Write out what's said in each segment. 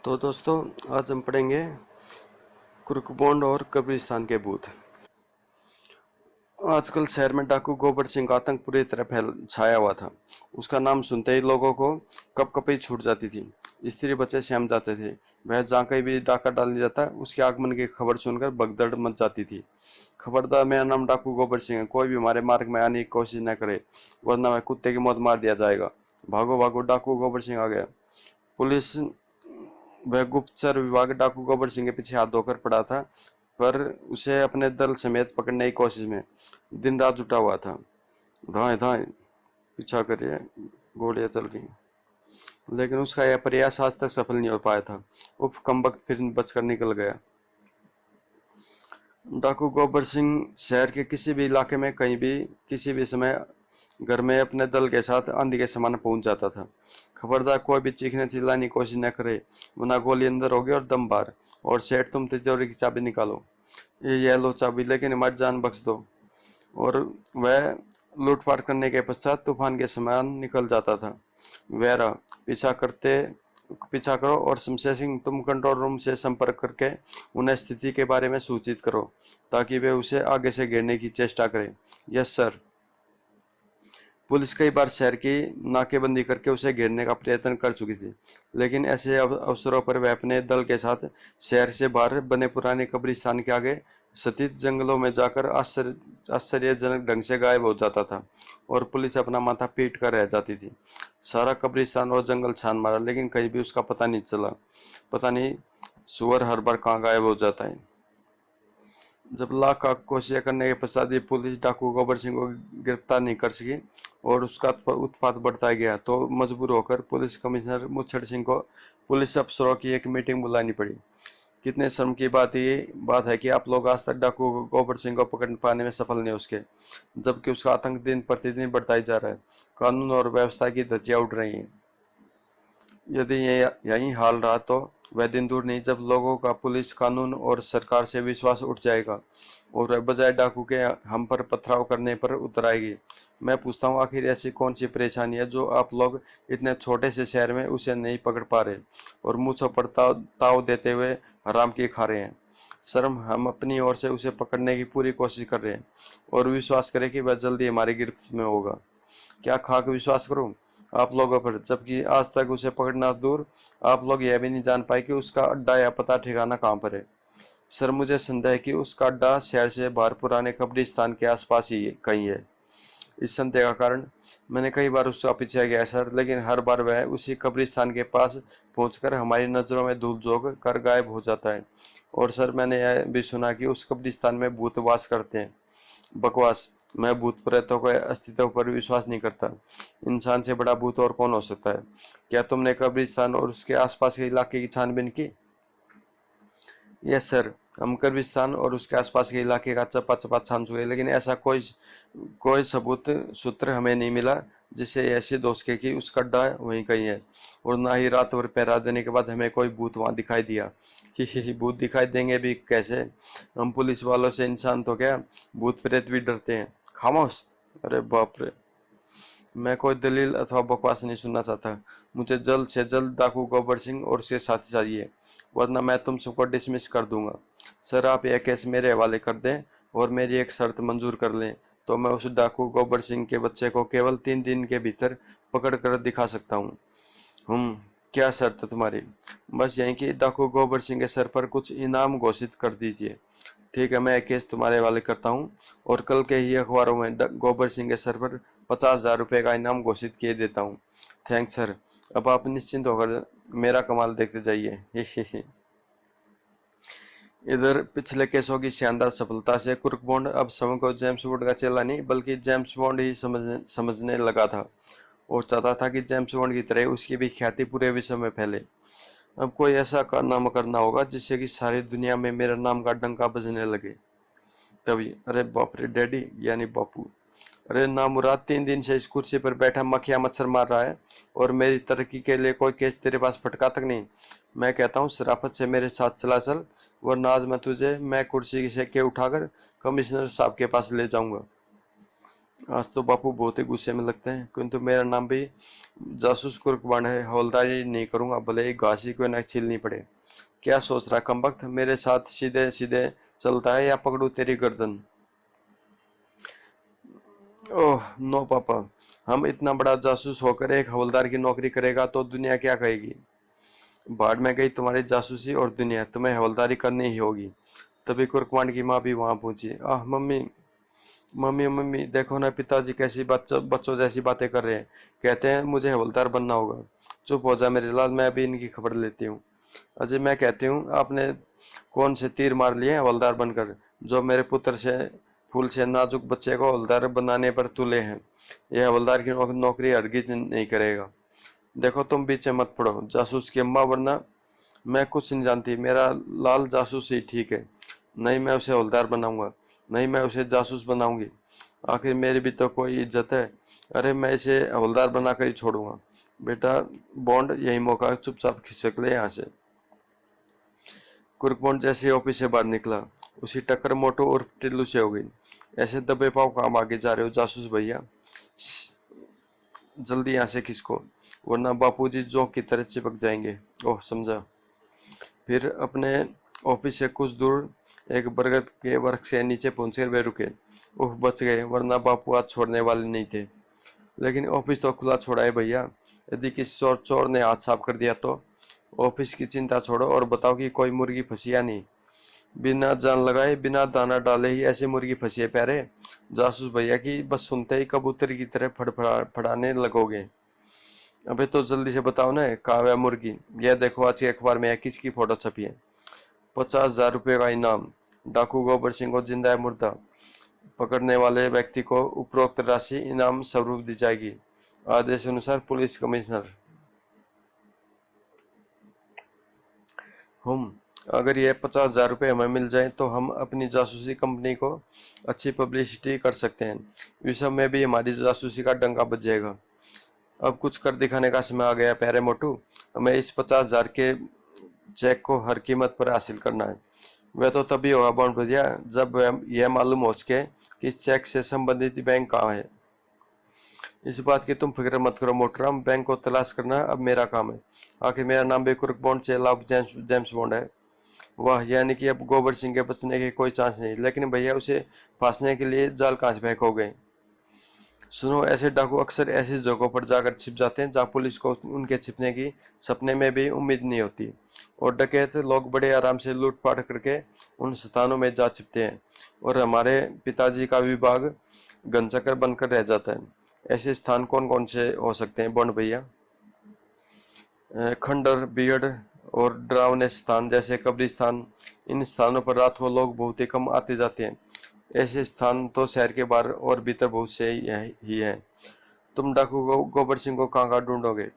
तो दोस्तों, आज हम पढ़ेंगे कुर्कबॉन्ड और कब्रिस्तान के भूत। आजकल शहर में डाकू गोबर सिंह का आतंक पूरी तरह फैल छाया हुआ था। उसका नाम सुनते ही लोगों को कपकपी छूट जाती थी। स्त्री बच्चे सहम जाते थे। वह जहाँ कहीं भी डाका डाल जाता, उसके आगमन की खबर सुनकर भगदड़ मच जाती थी। खबरदार, मेरा नाम डाकू गोबर सिंह है। कोई भी हमारे मार्ग में आने की कोशिश न करे, वरना वह कुत्ते की मौत मार दिया जाएगा। भागो भागो, डाकू गोबर सिंह आ गया। पुलिस वह गुप्तचर विभाग डाकू गोबर सिंह के पीछे हाथ धोकर पड़ा था, पर उसे अपने दल समेत पकड़ने की कोशिश में दिन रात जुटा हुआ था। धाए धाए पीछा कर रही है, गोलियां चल रही, लेकिन उसका यह प्रयास आज तक सफल नहीं हो पाया था। उफ, कमबख्त फिर बचकर निकल गया। डाकू गोबर सिंह शहर के किसी भी इलाके में कहीं भी किसी भी समय घर में अपने दल के साथ आंधी के समान पहुंच जाता था। खबरदार, कोई भी चीखने चिल्लाने की कोशिश न करे, वरना गोली अंदर होगी और दम बाहर। और सेठ, तुम तिजोरी की चाबी निकालो। ये लो चाबी, लेकिन हमारी जान बख्श दो। और वह लूटपाट करने के पश्चात तूफान के समान निकल जाता था। वेरा, पीछा करते पीछा करो, और शमशेर सिंह, तुम कंट्रोल रूम से संपर्क करके उन्हें स्थिति के बारे में सूचित करो, ताकि वे उसे आगे से घेरने की चेष्टा करें। Yes sir. पुलिस कई बार शहर की नाकेबंदी करके उसे घेरने का प्रयत्न कर चुकी थी, लेकिन ऐसे अवसरों पर वह अपने दल के साथ शहर से बाहर बने पुराने कब्रिस्तान के आगे स्थित जंगलों में जाकर आश्चर्यजनक ढंग से गायब हो जाता था, और पुलिस अपना माथा पीट कर रह जाती थी। सारा कब्रिस्तान और जंगल छान मारा, लेकिन कहीं भी उसका पता नहीं चला। पता नहीं सुअर हर बार कहाँ गायब हो जाता है। जब लाख कोशिश करने के पश्चात भी पुलिस डाकू गोबर सिंह को गिरफ्तार नहीं कर सकी और उसका उत्पात बढ़ता गया, तो मजबूर होकर पुलिस कमिश्नर मुच्छड़ सिंह को पुलिस अफसरों की एक मीटिंग बुलानी पड़ी। कितने शर्म की बात है कि आप लोग आज तक डाकू गोबर सिंह को पकड़ पाने में सफल नहीं हो सके, जबकि उसका आतंक दिन प्रतिदिन बढ़ता ही जा रहा है। कानून और व्यवस्था की धज्जियां उड़ रही हैं। यदि यही हाल रहा, तो वह दिन दूर नहीं जब लोगों का पुलिस, कानून और सरकार से विश्वास उठ जाएगा, और वह बजाय डाकू के हम पर पथराव करने पर उतर आएगी। मैं पूछता हूँ, आखिर ऐसी कौन सी परेशानी है जो आप लोग इतने छोटे से शहर में उसे नहीं पकड़ पा रहे, और मुँह पर ताव देते हुए हराम की खा रहे हैं? शर्म, हम अपनी ओर से उसे पकड़ने की पूरी कोशिश कर रहे हैं, और विश्वास करें कि वह जल्दी हमारी गिरफ्त में होगा। क्या खाक विश्वास करूं आप लोगों पर, जबकि आज तक उसे पकड़ना दूर, आप लोग यह भी नहीं जान पाए कि उसका अड्डा या पता ठिकाना कहां पर है। सर, मुझे संदेह है कि उसका अड्डा शहर से बाहर पुराने कब्रिस्तान के आसपास ही कहीं है। इस संदेह का कारण, मैंने कई बार उसका पीछा किया सर, लेकिन हर बार वह उसी कब्रिस्तान के पास पहुंचकर हमारी नजरों में धूल झोंक कर गायब हो जाता है। और सर, मैंने यह भी सुना कि उस कब्रिस्तान में भूत वास करते हैं। बकवास। मैं भूत प्रेतों के अस्तित्व पर विश्वास नहीं करता। इंसान से बड़ा भूत और कौन हो सकता है? क्या तुमने कब्रिस्तान और उसके आसपास के इलाके की छानबीन की? यस सर, हम कब्रिस्तान और उसके आसपास के इलाके का चप्पा चप्पा छान चुके, लेकिन ऐसा कोई कोई सबूत सूत्र हमें नहीं मिला जिससे यह सिद्ध हो सके कि उसका अड्डा वहीं कहीं है। और ना ही रात भर पहरा देने के बाद हमें कोई भूत वहां दिखाई दिया। ही, भूत दिखाई देंगे भी कैसे? हम पुलिस वालों से इंसान तो क्या, भूत प्रेत भी डरते हैं। खामोश। अरे बाप रे, मैं कोई दलील अथवा बकवास नहीं सुनना चाहता। मुझे जल्द से जल्द डाकू गोबर सिंह और उसके साथी चाहिए, वरना मैं तुम सबको डिसमिस कर दूंगा। सर, आप यह केस मेरे हवाले कर दें और मेरी एक शर्त मंजूर कर लें, तो मैं उस डाकू गोबर सिंह के बच्चे को केवल 3 दिन के भीतर पकड़ कर दिखा सकता हूँ। क्या शर्त है तुम्हारी? बस यही कि डाकू गोबर सिंह के सर पर कुछ इनाम घोषित कर दीजिए। ठीक है, मैं एक केस तुम्हारे हवाले करता हूँ, और कल के ही अखबारों में गोबर सिंह के सर पर 50,000 रुपये का इनाम घोषित किए देता हूँ। Thanks sir. अब आप निश्चिंत होकर मेरा कमाल देखते जाइए। इधर पिछले केसों की शानदार सफलता से कुर्क बॉन्ड अब सबों को जेम्स बॉन्ड का चेला नहीं, बल्कि जेम्स बॉन्ड ही समझने लगा था, और चाहता था कि जेम्स बॉन्ड की तरह उसकी भी ख्याति पूरे विश्व में फैले। अब कोई ऐसा कारनामा करना होगा जिससे कि सारी दुनिया में मेरा नाम का डंका बजने लगे। कवि, अरे बाप रे, डैडी यानी बापू। अरे नामुराद, 3 दिन से इस कुर्सी पर बैठा मक्खियां मच्छर मार रहा है, और मेरी तरक्की के लिए कोई केस तेरे पास फटका तक नहीं। मैं कहता हूँ, शराफत से मेरे साथ चला चल, वरना आज मैं कुर्सी से के उठाकर कमिश्नर साहब के पास ले जाऊंगा। आज तो बापू बहुत ही गुस्से में लगते हैं, किंतु मेरा नाम भी जासूस कुर्कबान है। हवलदारी नहीं करूंगा, भले ही घास ही क्यों न छीलनी पड़े। क्या सोच रहा कमबख्त, मेरे साथ सीधे सीधे चलता है या पकड़ू तेरी गर्दन? ओह नो पापा, हम इतना बड़ा जासूस होकर एक हवलदार की नौकरी करेगा तो दुनिया क्या कहेगी? बाढ़ में गई तुम्हारी जासूसी और दुनिया, तुम्हें हवलदारी करनी ही होगी। तभी कुर्कवान की माँ भी वहां पहुंची। आह मम्मी, मम्मी मम्मी देखो ना, पिताजी कैसी बच्चों बच्चों जैसी बातें कर रहे हैं। कहते हैं मुझे हवलदार बनना होगा। चुप हो जा मेरे लाल, मैं अभी इनकी खबर लेती हूँ। अजय मैं कहती हूँ, आपने कौन से तीर मार लिए हैं हवलदार बनकर, जो मेरे पुत्र से फूल से नाजुक बच्चे को हवलदार बनाने पर तुले हैं? यह हवलदार की नौकरी हरगिज नहीं करेगा। देखो तुम बीच में मत पड़ो जासूस की अम्मा, वरना मैं कुछ नहीं जानती। मेरा लाल जासूस ही ठीक है। नहीं मैं उसे हवलदार बनाऊंगा, नहीं मैं उसे जासूस बनाऊंगी। आखिर मेरी भी तो कोई इज्जत है। अरे मैं इसे हवलदार बनाकर ही छोड़ूंगा। बेटा बॉन्ड, यही मौका, चुपचाप खिसक ले यहाँ से। कुर्कबॉन्ड जैसे ही ऑफिस से बाहर निकला, उसी टक्कर मोटू और टिल्लू से हो गई। ऐसे दबे पाव काम आगे जा रहे हो जासूस भैया? जल्दी यहाँ से खिसको, वरना बापूजी जोंक की तरह चिपक जाएंगे। ओह समझा। फिर अपने ऑफिस से कुछ दूर एक बरगद के वृक्ष से नीचे पहुंचकर वे रुके। ओह बच गए, वरना बापू आज छोड़ने वाले नहीं थे। लेकिन ऑफिस तो खुला छोड़ा है भैया, यदि किसी चोर चोर ने हाथ साफ कर दिया तो? ऑफिस की चिंता छोड़ो और बताओ कि कोई मुर्गी फंसी या नहीं। बिना जान लगाए बिना दाना डाले ही ऐसी मुर्गी फंसी है प्यारे? जासूस भैया की बस सुनते ही कबूतर की तरह फड़फड़ाने लगोगे। अबे तो जल्दी से बताओ ना, कहाँ मुर्गी? यह देखो आज के अखबार में किसकी फोटो छपी है। 50,000 रुपये का इनाम, डाकू गोबर सिंह को जिंदा है मुर्दा पकड़ने वाले व्यक्ति को उपरोक्त राशि इनाम स्वरूप दी जाएगी। आदेश अनुसार पुलिस कमिश्नर। हम, अगर ये 50,000 रुपये हमें मिल जाए तो हम अपनी जासूसी कंपनी को अच्छी पब्लिसिटी कर सकते हैं। विश्व में भी हमारी जासूसी का डंका बज जाएगा। अब कुछ कर दिखाने का समय आ गया प्यारे मोटू। हमें इस 50,000 के चेक को हर कीमत पर हासिल करना है। वह तो तभी होगा बॉन्ड भैया, जब यह मालूम हो सके कि इस चेक से संबंधित बैंक कहाँ है। इस बात की तुम फिक्र मत करो मोटराम, बैंक को तलाश करना अब मेरा काम है। आखिर मेरा नाम भी कुर्क बॉन्ड चेला ऑफ जेम्स जेम्स बॉन्ड है। वाह, यानी कि अब गोबर सिंह के बचने के कोई चांस नहीं। लेकिन भैया उसे फांसने के लिए जाल कहाँ से फेंकोगे? सुनो, ऐसे डाकू अक्सर ऐसी जगहों पर जाकर छिप जाते हैं जहाँ पुलिस को उनके छिपने की सपने में भी उम्मीद नहीं होती। और डकैत लोग बड़े आराम से लूटपाट करके उन स्थानों में जा छिपते हैं, और हमारे पिताजी का विभाग गनचक्कर बनकर रह जाता है। ऐसे स्थान कौन कौन से हो सकते हैं बॉन्ड भैया? खंडर, बियड और डरावने स्थान जैसे कब्रिस्तान। इन स्थानों पर रात को लोग बहुत ही कम आते जाते हैं। ऐसे स्थान तो शहर के बाहर और भीतर बहुत से ही हैं। तुम डाकू गोबर सिंह को कहाँ कहाँ ढूंढोगे?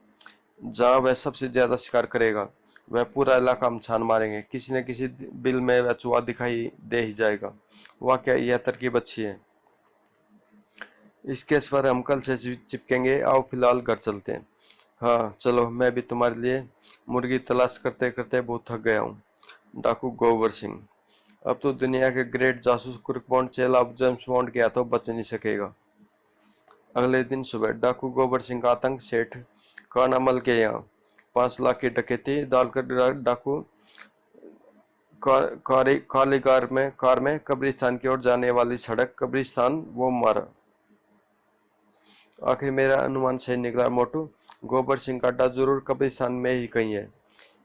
जहाँ वह सबसे ज्यादा शिकार करेगा, वह पूरा इलाका हम छान मारेंगे। किसी न किसी बिल में वह चूहा दिखाई दे ही जाएगा। वाह क्या यह तरकीब अच्छी है। इस केस पर हम कल से चिपकेंगे। आओ फिलहाल घर चलते हैं। हाँ चलो, मैं भी तुम्हारे लिए मुर्गी तलाश करते करते बहुत थक गया हूँ। डाकू गोबर सिंह अब तो दुनिया के ग्रेट जासूस कुर्कबॉन्ड चेला ऑफ जेम्स बॉन्ड के हाथों बच नहीं सकेगा। अगले दिन सुबह डाकू गोबर सिंह का आतंक सेठ कानामल के यहाँ। 5 लाख की डकैती डालकर डाकू काली कार में कब्रिस्तान की ओर जाने वाली सड़क कब्रिस्तान वो मारा। आखिर मेरा अनुमान सही निकला मोटू, गोबर सिंह का अड्डा जरूर कब्रिस्तान में ही कहीं है।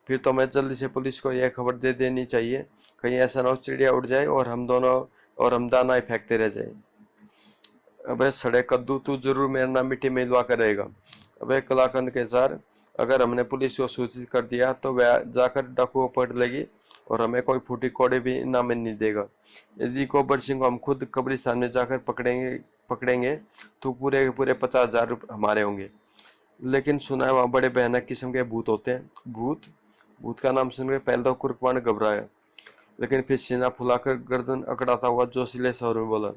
फिर तो मैं जल्दी से पुलिस को यह खबर दे देनी चाहिए, कहीं ऐसा ना हो चिड़िया उड़ जाए और हम दाना ही फेंकते रह जाए। अबे सड़े कद्दू, तू जरूर मेरा नाम मिट्टी में मिलवा कर रहेगा। अबे कलाकंद के सर, अगर हमने पुलिस को सूचित कर दिया तो वह जाकर डाकू को पकड़ लेगी और हमें कोई फूटी कोड़े भी इनाम में नहीं देगा। यदि गोबर सिंह को हम खुद कब्रिस्तान में जाकर पकड़ेंगे तो पूरे के पूरे 50,000 हमारे होंगे। लेकिन सुना है वहाँ बड़े भयानक किस्म के भूत होते हैं। भूत? भूत का नाम सुनकर पहले तो कुर्कवान घबराया, लेकिन फिर सीना फुलाकर गर्दन अकड़ाता हुआ जोशीले स्वर में बोला,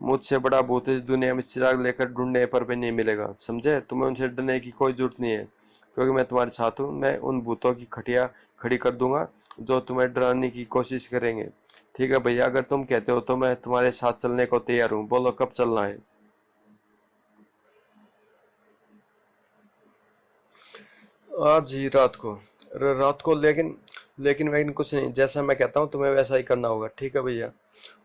मुझसे बड़ा भूत इस दुनिया में चिराग लेकर ढूंढने पर भी नहीं मिलेगा, समझे? तुम्हें उनसे डरने की कोई जरूरत नहीं है, क्योंकि मैं तुम्हारे साथ हूँ। मैं उन भूतों की खटिया खड़ी कर दूंगा जो तुम्हें डराने की कोशिश करेंगे। ठीक है भैया, अगर तुम कहते हो तो मैं तुम्हारे साथ चलने को तैयार हूँ। बोलो कब चलना है? आज ही रात को लेकिन कुछ नहीं, जैसा मैं कहता हूँ तुम्हें वैसा ही करना होगा, ठीक है भैया।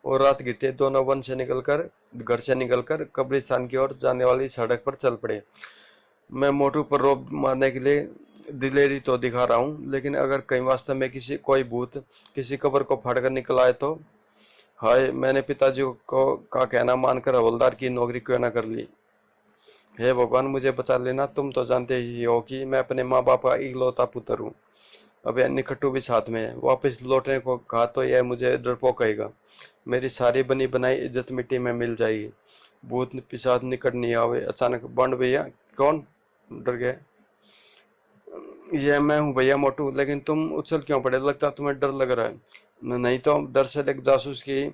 और रात गिरते दोनों वन से निकलकर घर से निकलकर कब्रिस्तान की ओर जाने वाली सड़क पर चल पड़े। मैं मोटू पर रोब मारने के लिए दिलेरी तो दिखा रहा हूँ, लेकिन अगर कहीं वास्तव में किसी कोई भूत किसी कब्र को फाड़ कर निकल आए तो? हाय, मैंने पिताजी को का कहना मानकर हवलदार की नौकरी क्यों ना कर ली। हे भगवान, मुझे बचा लेना, तुम तो जानते ही हो कि मैं अपने माँ बाप का इकलौता पुत्र हूँ। अब यह निकट्टू भी साथ में है, वापस लौटने को कहा तो यह मुझे डरपोक कहेगा। मेरी सारी बनी बनाई इज्जत मिट्टी में मिल जाएगी। भूत पिशाच निकट नहीं आवे। अचानक बंड भैया। कौन? डर गए। यह मैं हूँ भैया मोटू, लेकिन तुम उछल क्यों पड़े? लगता तुम्हें डर लग रहा है। नहीं तो, दरअसल एक जासूस की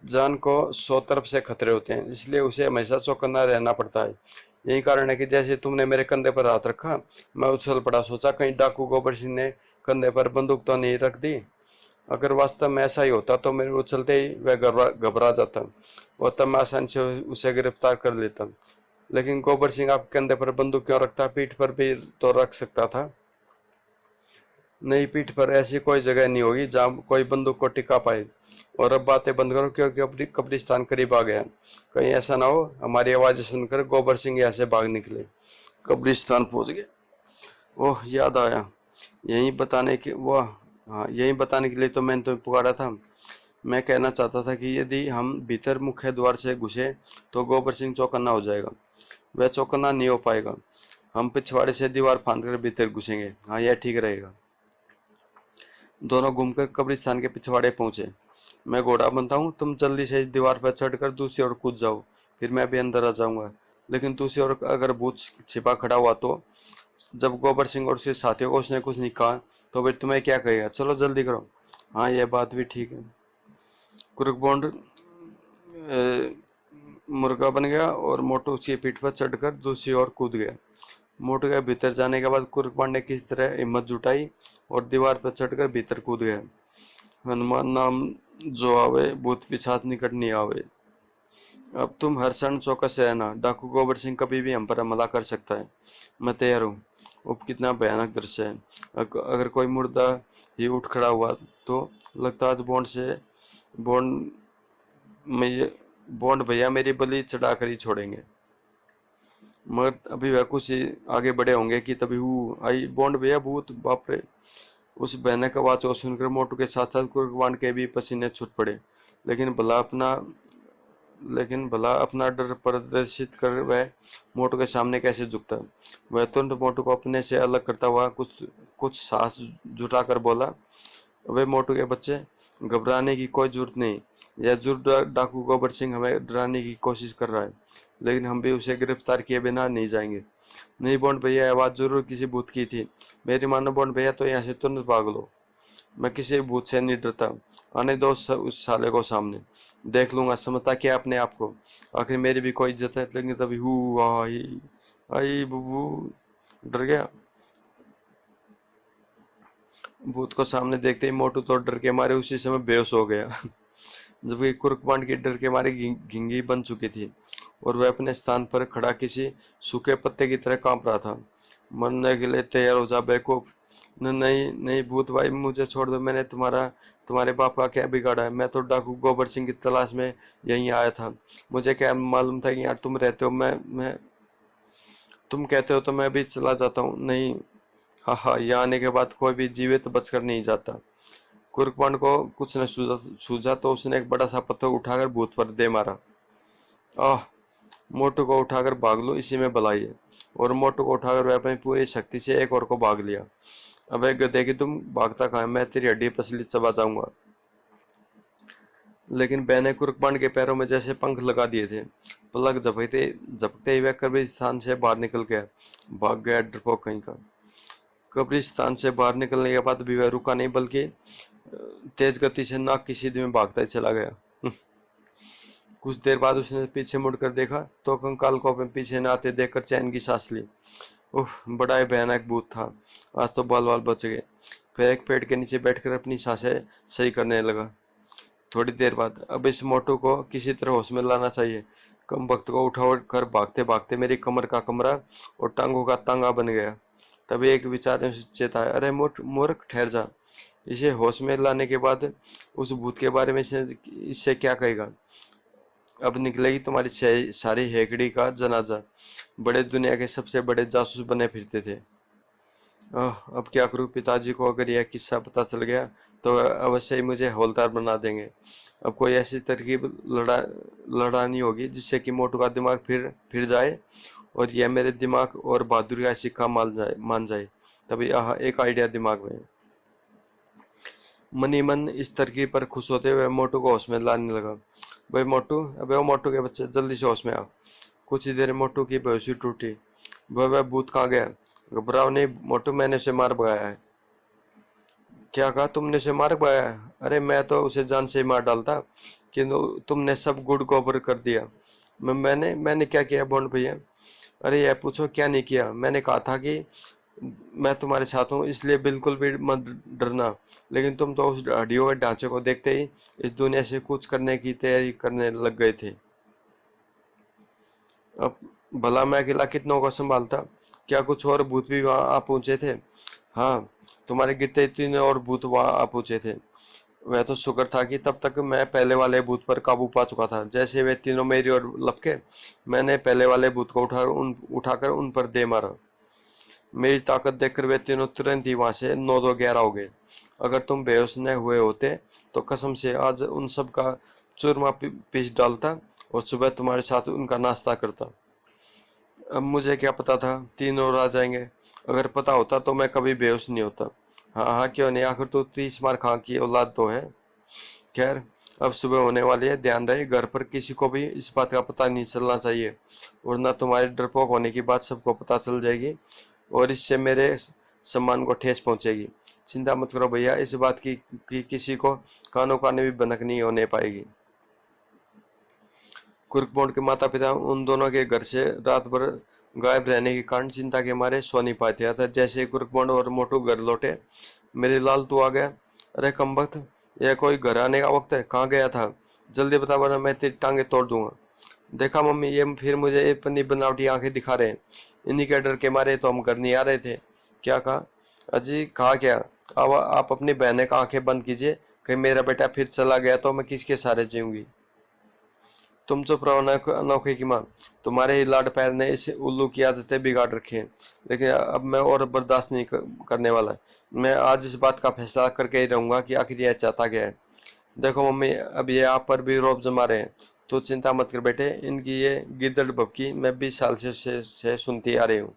जान को 100 तरफ से खतरे होते हैं, इसलिए उसे हमेशा चौकन्ना रहना पड़ता है। यही कारण है कि जैसे तुमने मेरे कंधे पर हाथ रखा, मैं उछल पड़ा। सोचा कहीं डाकू गोबर सिंह ने कंधे पर बंदूक तो नहीं रख दी। अगर वास्तव में ऐसा ही होता तो मेरे उछलते ही वह घबरा जाता और तब मैं आसानी से उसे गिरफ्तार कर लेता। लेकिन गोबर सिंह आपके कंधे पर बंदूक क्यों रखता? पीठ पर भी तो रख सकता था। नहीं, पीठ पर ऐसी कोई जगह नहीं होगी जहाँ कोई बंदूक को टिका पाए। और अब बातें बंद करो, क्योंकि अब कब्रिस्तान करीब आ गया। कहीं ऐसा ना हो हमारी आवाज सुनकर गोबर सिंह यहाँ से भाग निकले। कब्रिस्तान पहुंच गए। ओह, याद आया। यही बताने के वह हाँ, यही बताने के लिए तो मैंने तुम्हें पुकारा था। मैं कहना चाहता था कि यदि हम भीतर मुख्य द्वार से घुसे तो गोबर सिंह चौकन्ना हो जाएगा। वह चौकन्ना नहीं हो पाएगा। हम पिछवाड़े से दीवार फांद कर भीतर घुसेंगे। हाँ, यह ठीक रहेगा। दोनों घूमकर कब्रिस्तान के पिछवाड़े पहुंचे। मैं घोड़ा बनता हूँ, तुम जल्दी से इस दीवार पर चढ़कर दूसरी ओर कूद जाओ, फिर मैं भी अंदर आ जाऊंगा। लेकिन दूसरी ओर अगर भूत छिपा खड़ा हुआ तो? जब गोबर सिंह और उसके साथियों को उसने कुछ नहीं कहा तो फिर तुम्हें क्या कहेगा? चलो जल्दी करो। हाँ, यह बात भी ठीक है। कुरुकबॉन्ड मुर्गा बन गया और मोटू उसकी पीठ पर चढ़कर दूसरी ओर कूद गया। मोटू के भीतर जाने के बाद कुरुकबॉन्ड ने किसी तरह हिम्मत जुटाई और दीवार पर चढ़कर भीतर कूद गया। हनुमान नाम जो आवे, भूत पिशाच निकट नहीं आवे। अब तुम हर क्षण चौकस रहना, डाकू गोबर सिंह कभी भी हम पर हमला कर सकता है। मैं तैयार हूँ। अब कितना भयानक दृश्य है। अगर कोई मुर्दा ही उठ खड़ा हुआ तो? लगता आज बॉन्ड में बॉन्ड भैया मेरी बलि चढ़ाकर ही छोड़ेंगे। मगर अभी वह कुछ ही आगे बढ़े होंगे कि तभी हु आई, बॉन्ड भैया भूत, बाप रे। उस भयानक आवाज को सुनकर मोटू के साथ साथ कुर्बान के भी पसीने छूट पड़े। लेकिन भला अपना लेकिन भला अपना डर प्रदर्शित कर वह मोटू के सामने कैसे झुकता? वह तुरंत मोटू को अपने से अलग करता हुआ कुछ कुछ साहस जुटाकर बोला, वे मोटू के बच्चे, घबराने की कोई जरूरत नहीं। यह जरूर डाकू गोबर सिंह हमें डराने की कोशिश कर रहा है, लेकिन हम भी उसे गिरफ्तार किए बिना नहीं जाएंगे। नहीं बॉन्ड भैया, आवाज जरूर किसी भूत की थी। मेरी मानो बॉन्ड भैया, तो यहाँ से तुरंत भाग लो। मैं किसी भूत से नहीं डरता। आने दो उस साले को सामने, देख लूंगा समझता क्या अपने आप को। आखिर मेरी भी कोई इज्जत है। लेकिन तभी हु आई आई बुबू, डर गया। भूत को सामने देखते ही मोटू तो डर के मारे उसी समय बेहोश हो गया। जबकि कुर्कमांड की डर के मारे घिंगी बन चुकी थी और वह अपने स्थान पर खड़ा किसी सूखे पत्ते की तरह कांप रहा था। मरने के लिए तैयार हो जा बेवकूफ। नहीं नहीं भूत भाई, मुझे छोड़ दो। मैंने तुम्हारे बाप का क्या बिगाड़ा है? मैं तो डाकू गोबर सिंह की तलाश में यहीं आया था। मुझे क्या मालूम था कि यार तुम रहते हो। मैं तुम कहते हो तो मैं भी चला जाता हूँ। नहीं, हाँ हाँ, यहाँ आने के बाद कोई भी जीवित बचकर नहीं जाता। कुर्कमांड को कुछ न सूझा तो उसने एक बड़ा सा पत्थर उठाकर भूत पर दे मारा। आह! मोटू को उठाकर भाग लो, इसी में भलाई है। और मोटू को उठाकर वह अपनी पूरी शक्ति से एक और को भाग लिया। अबे गधे की तुम, भागता कहाँ है? मैं तेरी हड्डी पसली चबा जाऊंगा। लेकिन बैने कुर्कमांड के पैरों में जैसे पंख लगा दिए थे। पलक झपकते ही वह कब्रिस्तान से बाहर निकल गया। भाग गया डरपोक कहीं का। कब्रिस्तान से बाहर निकलने के बाद भी वह रुका नहीं, बल्कि तेज गति से नाक की सीध में भागता ही चला गया। कुछ देर बाद उसने पीछे मुड़कर देखा तो कंकाल को अपने पीछे न आते देखकर चैन की सांस ली। उह, बड़ा ही भयानक भूत था। आज तो बाल बाल बच गए। फिर एक पेड़ के नीचे बैठकर अपनी सांसें सही करने लगा। थोड़ी देर बाद, अब इस मोटू को किसी तरह होश में लाना चाहिए। कम वक्त को उठा कर भागते भागते मेरी कमर का कमरा और टांगों का तांगा बन गया। तभी एक विचार ने उसे चेताया, अरे मूर्ख ठहर जा। इसे होश में लाने के बाद उस भूत के बारे में इससे क्या कहेगा। अब निकलेगी तुम्हारी सारी हेकड़ी का जनाजा। बड़े दुनिया के सबसे बड़े जासूस बने फिरते थे। अब क्या करूं, पिताजी को अगर यह किस्सा पता चल गया तो अवश्य ही मुझे हवलदार बना देंगे। अब कोई ऐसी तरकीब लड़ानी होगी जिससे कि मोटू का दिमाग फिर जाए और यह मेरे दिमाग और बहादुरी का सिक्का मान जाए। तभी एक आइडिया दिमाग में। मनी मन इस तरकीब पर खुश होते हुए मोटू को होश में लाने लगा। भाई मोटू, अबे वो मोटू के बच्चे, जल्दी से होश में आ। कुछ ही देर मोटू की बेहोशी टूटी। वह भूत कहाँ गया? घबराओ नहीं मोटू, मैंने उसे मार भगाया है। क्या कहा? तुमने उसे मार भगाया है? अरे मैं तो उसे जान से ही मार डालता, किंतु तुमने सब गुड़ गोबर कर दिया। मैंने मैंने क्या किया बॉन्ड भैया? अरे यह पूछो क्या नहीं किया। मैंने कहा था कि मैं तुम्हारे साथ हूँ, इसलिए बिल्कुल भी मत डरना। लेकिन तुम तो उस हड्डियों के ढांचे को देखते ही इस दुनिया से कुछ करने की तैयारी करने लग गए थे। अब भला मैं अकेला कितनों को संभालता? क्या कुछ और भूत भी वहां आ पहुंचे थे? हाँ, तुम्हारे गिरते 3 और भूत वहां आ पहुंचे थे। वह तो शुक्र था कि तब तक मैं पहले वाले भूत पर काबू पा चुका था। जैसे वे तीनों मेरी ओर लपके, मैंने पहले वाले भूत को उठाकर उन पर दे मारा। मेरी ताकत देखकर वे तीनों तुरंत ही वहां से 9-2-11 हो गए। अगर तुम बेहोश न हुए होते तो कसम से आज उन सब का चूरमा पीस डालता और सुबह तुम्हारे साथ उनका नाश्ता करता। अब मुझे क्या पता था 3 और आ जाएंगे। अगर पता होता तो मैं कभी बेहोश नहीं होता। हाँ हाँ, क्यों नहीं, आखिर तो 30 मार खां की औलाद तो है। खैर, अब सुबह होने वाली है, ध्यान रहे घर पर किसी को भी इस बात का पता नहीं चलना चाहिए, वरना तुम्हारे डरपोक होने की बात सबको पता चल जाएगी और इससे मेरे सम्मान को ठेस पहुंचेगी। चिंता मत करो भैया, इस बात की किसी को कानों कान भी भनक नहीं होने पाएगी। कुर्कबोंड के माता पिता उन दोनों के घर से रात भर गायब रहने के कारण चिंता के मारे सो नहीं पाते थे। जैसे ही कुर्कबोंड और मोटू घर लौटे, मेरे लाल तू आ गया। अरे कमबख्त, यह कोई घर आने का वक्त है? कहाँ गया था? जल्दी बता वरना मैं तेरी टांगे तोड़ दूंगा। देखा मम्मी, ये फिर मुझे अपनी बनावटी आंखें दिखा रहे हैं। इन्हीं के डर के मारे तो हम घर नहीं आ रहे थे। क्या कहा? अजी कहा क्या? अब आप अपनी बहने का आंखें बंद कीजिए। कहीं मेरा बेटा फिर चला गया तो मैं किसके सहारे जीऊंगी? तुम चुप रहो अनोखे की माँ। तुम्हारे ही लाड पैर ने इस उल्लू की आदतें बिगाड़ रखी हैं। लेकिन अब मैं और बर्दाश्त नहीं करने वाला। मैं आज इस बात का फैसला करके ही रहूंगा कि आखिर यह चाहता क्या है। देखो मम्मी, अब ये आप पर भी रौब जमा रहे हैं, तो चिंता मत कर बेटे। इनकी ये गिद्दड़ भभकी मैं 20 साल से सुनती आ रही हूँ।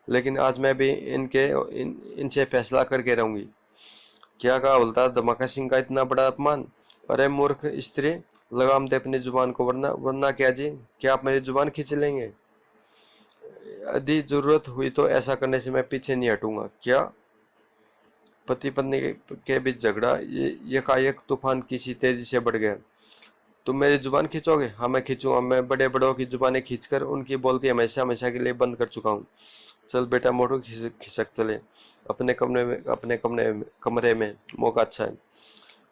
लेकिन आज मैं भी इनसे फैसला करके रहूंगी। क्या कहा बोलता धमाका सिंह का इतना बड़ा अपमान? अरे मूर्ख स्त्री, लगाम दे अपनी जुबान को, वरना वरना क्या जी? क्या आप मेरी जुबान खींच लेंगे? यदि जरूरत हुई तो ऐसा करने से मैं पीछे नहीं हटूंगा। क्या? पति पत्नी के बीच झगड़ा ये यकायक तूफान की सी तेजी से बढ़ गया। तुम मेरी जुबान खींचोगे? हाँ मैं खींचूंगा। मैं बड़े बड़ों की जुबानें खींचकर उनकी बोलती हमेशा हमेशा के लिए बंद कर चुका हूँ। चल बेटा मोटू, खिसक चले अपने कमरे में, मौका अच्छा है।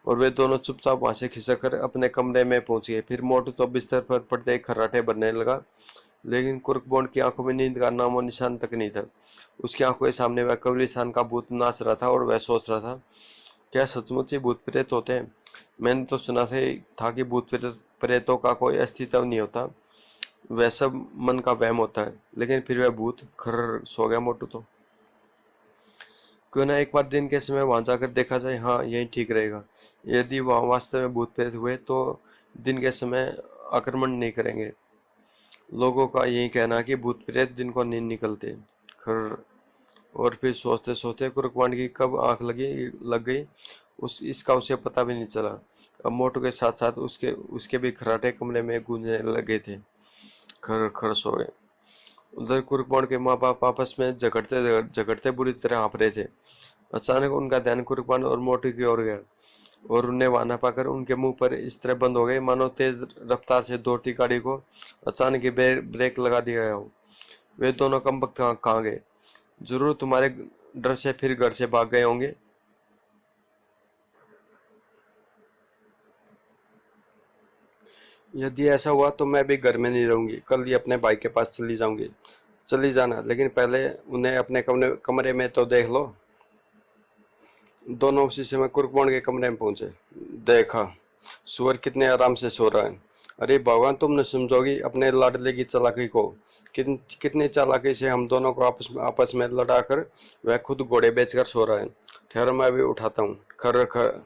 और वे दोनों चुपचाप वहां से खिसक कर अपने कमरे में पहुंच गए। फिर मोटू तो बिस्तर पर पड़ते ही खर्राटे भरने लगा, लेकिन कुर्कबोंड की आंखों में नींद का नामो निशान तक नहीं था। उसकी आंखों के सामने वह कब्रिस्तान का भूत नाच रहा था और वह सोच रहा था, क्या सचमुच ही भूत प्रेत होते हैं? मैंने तो सुना था कि भूत प्रेतों का कोई अस्तित्व नहीं होता, वह सब मन का वहम होता है। लेकिन फिर वह भूत खर्र सो गया मोटू तो। क्यों ना एक बार दिन के समय वहां जाकर देखा जाए। हाँ, यही ठीक रहेगा। यदि वहां वास्तव में भूत प्रेत हुए तो दिन के समय आक्रमण नहीं करेंगे। लोगों का यही कहना है कि भूत प्रेत दिन को नहीं निकलते। खर। और फिर सोचते सोचते कुरकवान की कब आंख लग गई, उस इसका उसे पता भी नहीं चला। अब मोटू के साथ साथ उसके उसके भी खर्राटे कमरे में गूंजने लगे थे। खर खर सो गए। उधर कुरकवान के माँ बाप आपस में झगड़ते झगड़ते बुरी तरह हाँफ रहे थे। अचानक उनका ध्यान कुरबान और मोटू की ओर गया, और उन्हें वहां न पाकर उनके मुंह पर इस तरह बंद हो गए मानो तेज रफ्तार से दौड़ती गाड़ी को अचानक ही ब्रेक लगा दिया गया हो। वे दोनों कमबख्त कहाँ गए? जरूर तुम्हारे डर से फिर घर से भाग गए होंगे। यदि ऐसा हुआ तो मैं भी घर में नहीं रहूंगी, कल ही अपने भाई के पास चली जाऊंगी। चली जाना, लेकिन पहले उन्हें अपने कमरे में तो देख लो। दोनों उसी समय कुर्कबॉन्ड के कमरे में पहुंचे। देखा, सुअर कितने आराम से सो रहा है। अरे भगवान, तुम न समझोगी अपने लाडले की चालाकी को। कितनी चालाकी से हम दोनों को आपस में लड़ाकर वह खुद घोड़े बेचकर सो रहा है। ठहरो, मैं अभी उठाता हूँ। खर खर,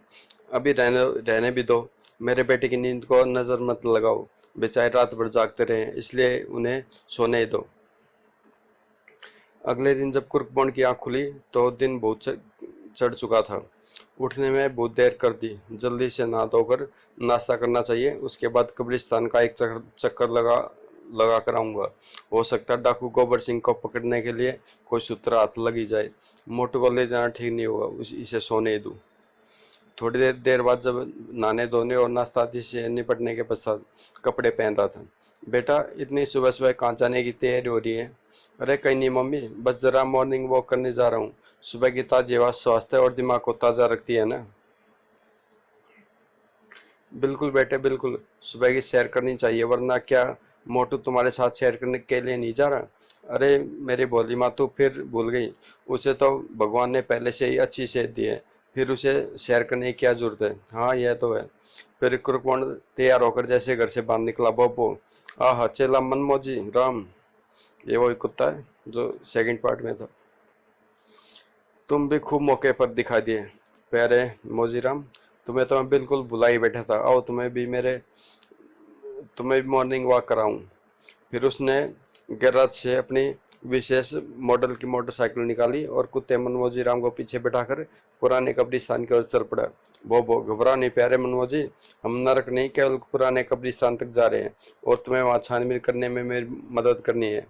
अभी रहने रहने भी दो। मेरे बेटे की नींद को नजर मत लगाओ। बेचारे रात भर जागते रहे, इसलिए उन्हें सोने ही दो। अगले दिन जब कुर्कबॉन्ड की आंख खुली तो दिन बहुत चढ़ चुका था। उठने में बहुत देर कर दी। जल्दी से नहा धोकर नाश्ता करना चाहिए, उसके बाद कब्रिस्तान का एक चक्कर लगा कर आऊंगा। हो सकता है डाकू गोबर सिंह को पकड़ने के लिए कोई सूत्र हाथ लगी जाए। मोटू को ले जाना ठीक नहीं होगा, इसे सोने ही दूं। थोड़ी देर बाद जब नहाने धोने और नाश्ता आदि से निपटने के पश्चात कपड़े पहन रहा था। बेटा, इतनी सुबह सुबह कहाँ जाने की तैयारी हो रही है? अरे कहीं नहीं मम्मी, बस जरा मॉर्निंग वॉक करने जा रहा हूँ। सुबह की ताजी हवा स्वास्थ्य और दिमाग को ताज़ा रखती है ना। बिल्कुल बेटे बिल्कुल, सुबह की सैर करनी चाहिए, वरना क्या मोटू तुम्हारे साथ सैर करने के लिए नहीं जा रहा? अरे मेरी भोली माँ, तू फिर भूल गई। उसे तो भगवान ने पहले से ही अच्छी सेहत दी है, फिर उसे सैर करने की क्या जरूरत है? हाँ यह तो है। फिर कुरकुंड तैयार होकर जैसे घर से बाहर निकला, बोबो आह चेला मनमोजी राम। ये वही कुत्ता है जो सेकंड पार्ट में था। तुम भी खूब मौके पर दिखाई दिए प्यारे मोजीराम। तुम्हें तो मैं बिल्कुल भुला ही बैठा था। आओ तुम्हें भी मॉर्निंग वॉक कराऊं। फिर उसने गैराज से अपनी विशेष मॉडल की मोटरसाइकिल निकाली और कुत्ते मनमोजी राम को पीछे बैठाकर पुराने कब्रिस्तान की ओर चल पड़ा। वो घबराओ नहीं प्यारे मनमोजी, हम नरक नहीं केवल पुराने कब्रिस्तान तक जा रहे हैं और तुम्हें वहां छानबीन करने में मेरी मदद करनी है।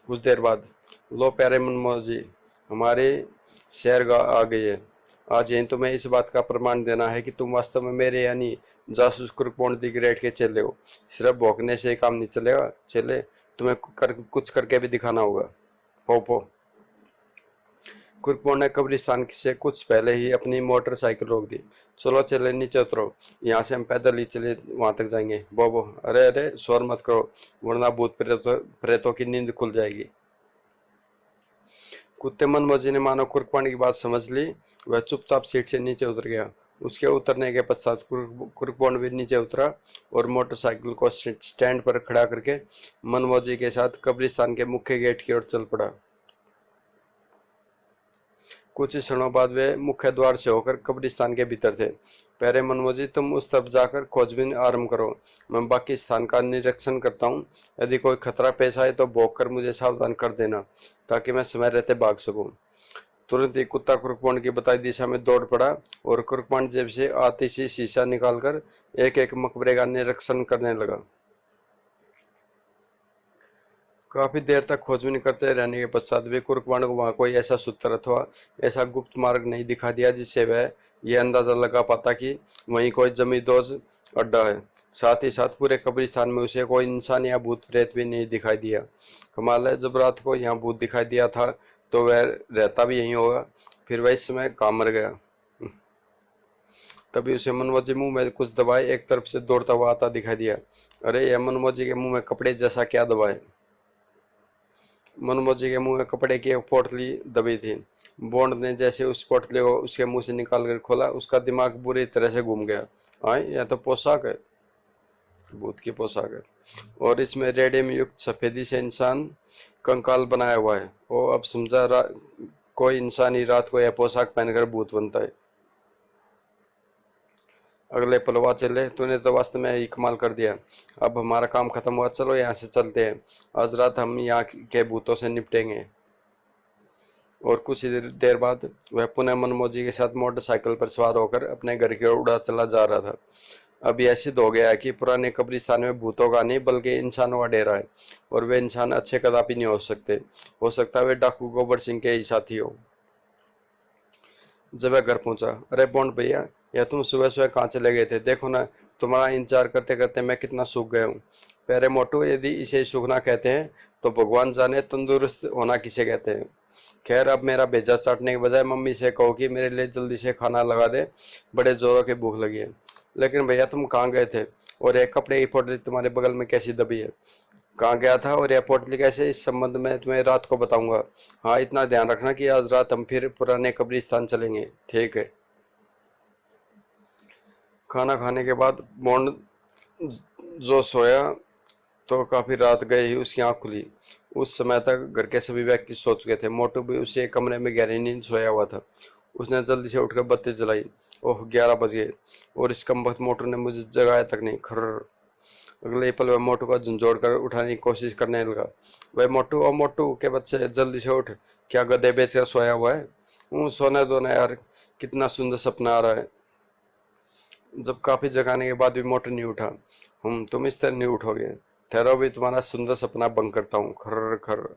कुछ देर बाद, लो प्यारे मनमोजी, हमारे शहर आ गई है। आज यही तुम्हें इस बात का प्रमाण देना है कि तुम वास्तव में मेरे यानी जासूस कुरपौंड दी ग्रेट के चेले हो। सिर्फ भौंकने से काम नहीं चलेगा चेले, तुम्हें कुछ करके भी दिखाना होगा। पोपो। कुरपौंड ने कब्रिस्तान से कुछ पहले ही अपनी मोटरसाइकिल रोक दी। चलो चले, नीचे उतरो, यहाँ से हम पैदल ही चले वहां तक जाएंगे। बोबो, अरे अरे शोर मत करो, वरना भूत प्रेतों की नींद खुल जाएगी। कुत्ते मनमोजी ने मानो कुर्कपांड की बात समझ ली। वह चुपचाप सीट से नीचे उतर गया। उसके उतरने के पश्चात कुर्कपांड भी नीचे उतरा और मोटरसाइकिल को स्टैंड पर खड़ा करके मनमोजी के साथ कब्रिस्तान के मुख्य गेट की ओर चल पड़ा। कुछ क्षणों बाद वे मुख्य द्वार से होकर कब्रिस्तान के भीतर थे। प्यारे मनमोजी, तुम उस तरफ जाकर खोजबीन आरंभ करो, मैं बाकी स्थान का निरीक्षण करता हूँ। यदि कोई खतरा पेश आए तो भौंक कर मुझे सावधान कर देना, ताकि मैं समय रहते भाग सकूं। तुरंत ही कुत्ता कुर्कपॉन्ड की बताई दिशा में दौड़ पड़ा और कुर्कपॉन्ड जेब से आती सी शीशा निकालकर एक एक मकबरे का निरीक्षण करने लगा। काफी देर तक खोजबीन करते रहने के पश्चात भी कुर्कवाण को वहां कोई ऐसा सूत्र अथवा ऐसा गुप्त मार्ग नहीं दिखा दिया जिससे वह यह अंदाजा लगा पाता कि वहीं कोई जमींदोज अड्डा है। साथ ही साथ पूरे कब्रिस्तान में उसे कोई इंसान या भूत प्रेत भी नहीं दिखाई दिया। कमाल है, जब रात को यहाँ भूत दिखाई दिया था तो वह रहता भी यहीं होगा, फिर वह इस समय कहाँ मर गया? तभी उसे मनमोजी मुंह में कुछ दबाए एक तरफ से दौड़ता हुआ आता दिखाई दिया। अरे यह मनमोजी के मुंह में कपड़े जैसा क्या दबाए? मनमोजी के मुंह में कपड़े की एक पोटली दबी थी। बॉन्ड ने जैसे उस पोटली को उसके मुंह से निकाल कर खोला, उसका दिमाग बुरी तरह से घूम गया। आए, यह तो पोशाक है, भूत की पोशाक है, और इसमें रेडियम युक्त सफेदी से इंसान कंकाल बनाया हुआ है। वो अब समझा, कोई इंसान ही रात को यह पोशाक पहनकर भूत बनता है। अगले पलवा चले, तूने तो वास्तव में ही कमाल कर दिया। अब हमारा काम खत्म हुआ, चलो यहाँ से चलते हैं। आज रात हम यहाँ के भूतों से निपटेंगे। और कुछ ही देर बाद वह पुनः मनमोजी के साथ मोटरसाइकिल पर सवार होकर अपने घर की ओर उड़ा चला जा रहा था। अब यह सिद्ध हो गया है कि पुराने कब्रिस्तान में भूतों का नहीं बल्कि इंसानों का डेरा है, और वे इंसान अच्छे कदापि नहीं हो सकते। हो सकता है वे डाकू गोबर सिंह के ही साथी हो। जब वह घर पहुंचा, अरे बॉन्ड भैया, यह तुम सुबह सुबह कहाँ चले गए थे? देखो ना, तुम्हारा इंतजार करते करते मैं कितना सूख गया हूँ। प्यारे मोटू, यदि इसे सूखना कहते हैं तो भगवान जाने तंदुरुस्त होना किसे कहते हैं। खैर, अब मेरा भेजा चाटने के बजाय मम्मी से कहो कि मेरे लिए जल्दी से खाना लगा दे, बड़े जोरों की भूख लगी है। लेकिन भैया तुम कहाँ गए थे? और एक कपड़े की पोटली तुम्हारे बगल में कैसी दबी है? कहाँ गया था और यह पोटली कैसे, इस संबंध में तुम्हें रात को बताऊंगा। हाँ, इतना ध्यान रखना कि आज रात हम फिर पुराने कब्रिस्तान चलेंगे। ठीक है। खाना खाने के बाद बॉन्ड जो सोया तो काफी रात गए ही उसकी आंख खुली। उस समय तक घर के सभी व्यक्ति सो चुके थे। मोटू भी उसी एक कमरे में गहरी नींद सोया हुआ था। उसने जल्दी से उठकर बत्ती जलाई। ओह, 11 बज गए और इस कम वक्त मोटू ने मुझे जगाया तक नहीं। खर्र। अगले ही पल वह मोटू को झंझोड़ कर उठाने की कोशिश करने लगा। वह मोटू, और मोटू के बच्चे, जल्दी से उठ। क्या गधे बेचकर सोया हुआ है? सोने दो ना यार, कितना सुंदर सपना आ रहा है। जब काफी जगाने के बाद भी मोटू नहीं उठा। तुम इस तरह नहीं उठोगे। ठहरो, भी तुम्हारा सुंदर सपना भंग करता हूँ। खर्र खर्र।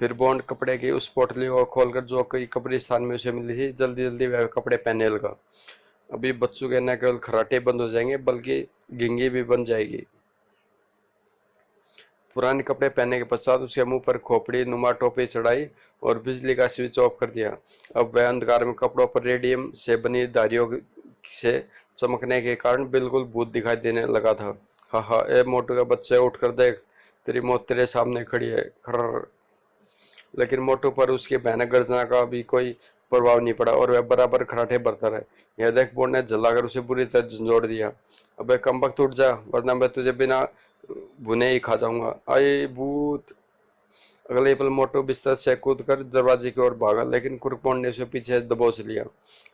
फिर बॉन्ड कपड़े की उस पोटली को खोलकर जो कई कब्रिस्तान में उसे मिली थी, जल्दी जल्दी वह कपड़े पहनने लगा। अभी बच्चों के न केवल खराटे बंद हो जाएंगे बल्कि गिंगी भी बन जाएगी। पुराने कपड़े पहनने के पश्चात उसके मुंह पर खोपड़ी नुमा टोपी चढ़ाई और बिजली का स्विच ऑफ कर दिया। अब वह अंधकार में कपड़ों पर रेडियम से बनी धारियों से चमकने के कारण बिल्कुल भूत दिखाई देने लगा था। हा हा, ए मोटू के बच्चे, उठकर देख, तेरी मौत तेरे सामने खड़ी है। खर्र। लेकिन मोटू पर उसकी भयानक गर्जना का भी कोई प्रभाव नहीं पड़ा और वह बराबर खराटे भरता रहा। यह देख बोर्ड ने जलाकर उसे बुरी तरह झंझोड़ दिया। अबे कमबख्त, उठ जा, वरना मैं तुझे बिना भुने ही खा जाऊंगा। आए भूत। अगले ही पल मोटू बिस्तर से कूदकर दरवाजे की ओर भागा, लेकिन कुरकुंड ने उसे पीछे दबोच लिया।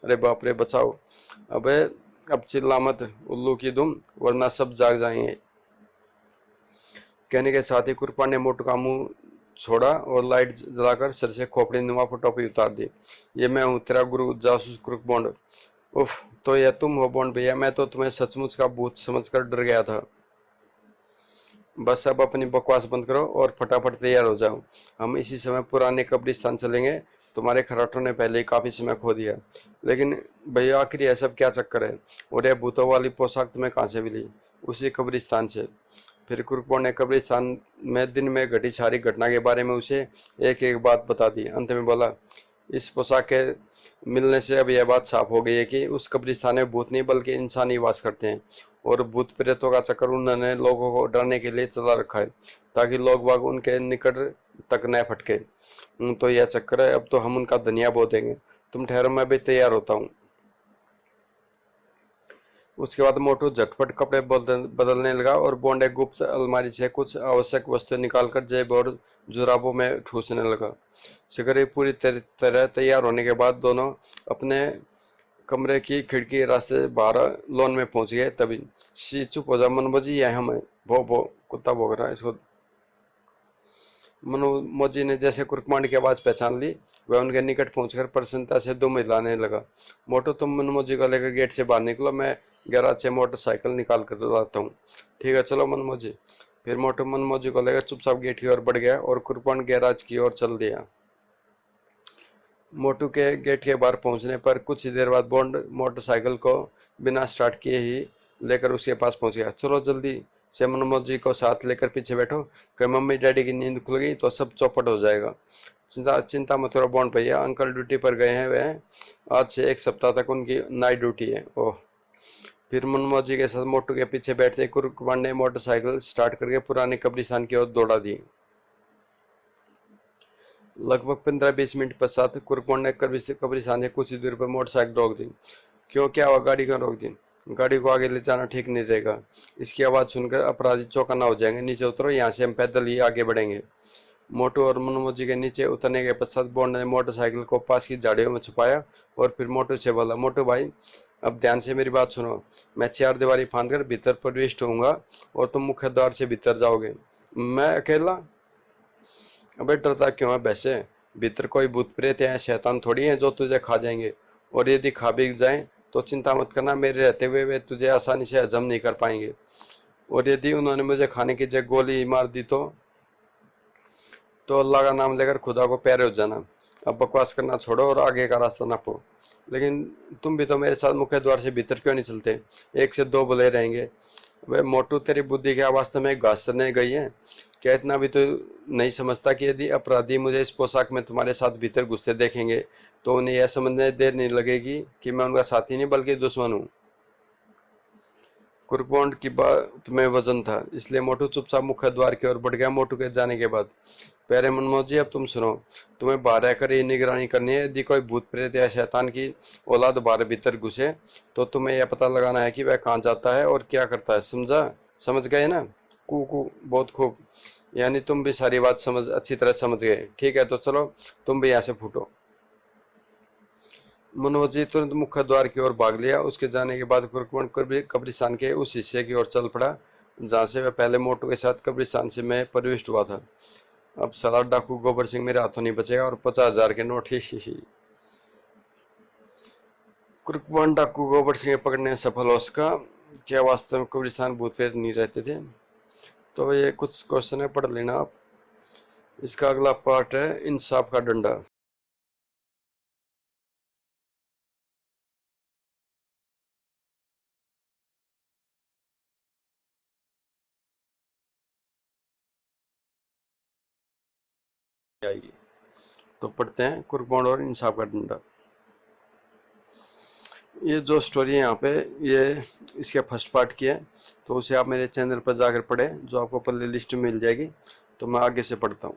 अरे बाप रे, बचाओ। अबे अब चिल्ला मत उल्लू की दुम, वरना सब जाग जाएंगे। कहने के साथ ही कुरपान ने मोटू का मुंह छोड़ा और लाइट जलाकर सर से खोपड़ी नुमा पर टोपी उतार दी। ये मैं हूँ, तेरा गुरु जासूस क्रुक बॉन्ड। उफ, तो यह तुम हो बॉन्ड भैया? मैं तो तुम्हें सचमुच का भूत समझकर डर गया था। बस अब अपनी बकवास बंद करो और फटाफट तैयार हो जाओ। हम इसी समय पुराने कब्रिस्तान चलेंगे। तुम्हारे खराटों ने पहले ही काफी समय खो दिया। लेकिन भैया, आखिर यह सब क्या चक्कर है? और यह भूतों वाली पोशाक तुम्हें कहाँ से मिली? उसी कब्रिस्तान से। फिर कुरकुर ने कब्रिस्तान में दिन में घटी सारी घटना के बारे में उसे एक एक बात बता दी। अंत में बोला, इस पोशाक के मिलने से अब यह बात साफ हो गई है कि उस कब्रिस्तान में भूत नहीं बल्कि इंसान ही वास करते हैं। और भूत प्रेतों का चक्कर उन्होंने लोगों को डराने के लिए चला रखा है, ताकि लोग बाग उनके निकट तक न फटके। तो यह चक्कर है, अब तो हम उनका धनिया बो देंगे। तुम ठहरो, मैं भी तैयार होता हूँ। उसके बाद मोटू झटपट कपड़े बदलने लगा और बॉन्ड एक गुप्त अलमारी से कुछ आवश्यक वस्तुएं निकालकर जेब और जुराबों में ठूसने लगा। शिकारी पूरी तरह तैयार होने के बाद दोनों अपने कमरे की खिड़की रास्ते बाहर लॉन में पहुंच गए। तभी, शी चुप हो जा मनमोजी, यह हमें भो कुत्ता भोग रहा है इसको। मनमोजी ने जैसे कुर्कमांड की आवाज पहचान ली, वह उनके निकट पहुंचकर प्रसन्नता से दुम हिलाने लगा। मोटू, तुम मनमोजी को लेकर गेट से बाहर निकलो, मैं गैराज से मोटरसाइकिल निकाल कर लाता हूँ। ठीक है, चलो मनमोजी। फिर मोटू मनमोजी को लेकर चुपचाप गेट की ओर बढ़ गया और कुर्कमांड गैराज की ओर चल दिया। मोटू के गेट के बाहर पहुंचने पर कुछ ही देर बाद बॉन्ड मोटरसाइकिल को बिना स्टार्ट किए ही लेकर उसके पास पहुंच गया। चलो जल्दी से मनमोजी को साथ लेकर पीछे बैठो, कहीं मम्मी डैडी की नींद खुल गई तो सब चौपट हो जाएगा। चिंता चिंता मत करो बॉन्ड भैया, अंकल ड्यूटी पर गए हैं। वह आज से एक सप्ताह तक उनकी नाइट ड्यूटी है। ओह। फिर मनमोजी के साथ मोटू के पीछे बैठते कुर्कमांड ने मोटरसाइकिल स्टार्ट करके पुराने कब्रिस्तान की ओर दौड़ा दी। लगभग 15-20 मिनट पश्चात कुरकुंड ने कब्रिस्तान से कुछ ही दूर पर मोटरसाइकिल रोक दी। क्यों, क्या हुआ? गाड़ी क्यों रोक दी? गाड़ी को आगे ले जाना ठीक नहीं रहेगा। इसकी आवाज़ सुनकर अपराधी चौकन्ना हो जाएंगे। नीचे उतरो, यहाँ से हम पैदल ही आगे बढ़ेंगे। मोटू और मनमोजी के नीचे उतरने के पश्चात बॉन्ड ने मोटरसाइकिल को पास की झाड़ियों में छुपाया और फिर मोटू से बोला, मोटू भाई, अब ध्यान से मेरी बात सुनो। मैं चार दीवारी फांद कर भीतर प्रविष्ट होऊंगा और तुम मुख्य द्वार से भीतर जाओगे। मैं अकेला? अबे डरता क्यों है वैसे? भीतर कोई भूत प्रेत या शैतान थोड़ी है जो तुझे खा जाएंगे। और यदि खा भी जाए तो चिंता मत करना, मेरे रहते हुए वे तुझे आसानी से हजम नहीं कर पाएंगे। और यदि उन्होंने मुझे खाने की जगह गोली मार दी तो अल्लाह का नाम लेकर खुदा को प्यारे हो जाना। अब बकवास करना छोड़ो और आगे का रास्ता नापो। लेकिन तुम भी तो मेरे साथ मुख्य द्वार से भीतर क्यों नहीं चलते? एक से दो भले रहेंगे। वे मोटू, तेरी बुद्धि क्या वास्तव में घास चरने गई है? क्या इतना भी तो नहीं समझता कि यदि अपराधी मुझे इस पोशाक में तुम्हारे साथ भीतर घुसते देखेंगे तो उन्हें यह समझने देर नहीं लगेगी कि मैं उनका साथी नहीं बल्कि दुश्मन हूँ। कुरकुंड की बात में वजन था, इसलिए मोटू चुपचाप मुख्य द्वार की ओर बढ़ गया। मोटू के जाने के बाद, प्यारे मनमोहन जी अब तुम सुनो, तुम्हें बाहर रहकर ये निगरानी करनी है। यदि कोई भूत प्रेत या शैतान की औलाद बाहर भीतर घुसे तो तुम्हें यह पता लगाना है कि वह कहाँ जाता है और क्या करता है। समझा? समझ गए ना? कू बहुत खूब, यानी तुम भी सारी बात अच्छी तरह समझ गए। ठीक है, तो चलो तुम भी यहाँ से फूटो। मनोज जी तुरंत मुख्य द्वार की ओर भाग लिया। उसके जाने के बाद कुरकुंड कब्रिस्तान के उस हिस्से की ओर चल पड़ा जहाँ से वह पहले मोटू के साथ कब्रिस्तान से में प्रविष्ट हुआ था। अब साला डाकू गोबर सिंह मेरे हाथों नहीं बचेगा, और 50,000 के नोट ही। कुरकुंड डाकू गोबर सिंह पकड़ने में सफल हो सका। क्या वास्तव में कब्रिस्तान भूत प्रेत नहीं रहते थे? तो ये कुछ क्वेश्चन है, पढ़ लेना आप। इसका अगला पार्ट है इंसाफ का डंडा। आएगी तो पढ़ते हैं कुरकुंड और इंसाफ का डंडा। ये जो स्टोरी है यहाँ पे, ये इसके फर्स्ट पार्ट की है, तो उसे आप मेरे चैनल पर जाकर पढ़ें, जो आपको प्ले लिस्ट में मिल जाएगी। तो मैं आगे से पढ़ता हूँ।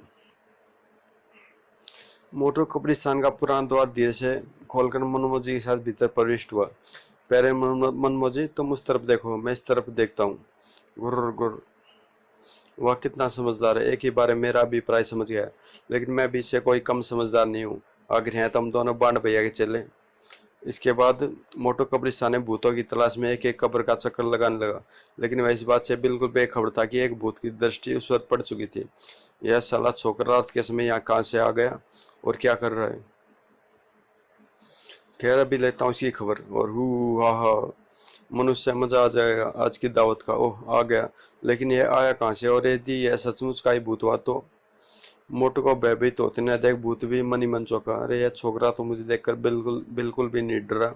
मोटू कब्रिस्तान का पुराना द्वार धीरे से खोलकर मनमोजी के साथ भीतर प्रविष्ट हुआ। प्यारे मनमोजी तुम उस तरफ देखो, मैं इस तरफ देखता हूँ। गुर्र गुर्र, वह कितना समझदार है, एक ही बार मेरा अभिप्राय समझ गया। लेकिन मैं भी इससे कोई कम समझदार नहीं हूँ। आखिर हैं तो हम दोनों बांड भैया के चले। इसके बाद मोटू कब्रिस्तान में भूतों की तलाश में एक एक कब्र का चक्कर लगाने लगा, लेकिन वह इस बात से बिल्कुल बेखबर था कि एक भूत की दृष्टि उस पर पड़ चुकी थी। यह साला छोकरा रात के समय यहाँ कहाँ से आ गया और क्या कर रहा है? खैर अभी लेता हूँ इसकी खबर। और हु हा हा, मनुष्य मजा आ जाएगा आज की दावत का। ओह आ गया, लेकिन यह आया कहाँ से? और यदि यह सचमुच का ही भूत हुआ तो? मोटू को भयभीत होते न देख भूत भी मनी मन चौंका। अरे यह छोकरा तो मुझे देखकर बिल्कुल बिल्कुल भी नहीं डरा,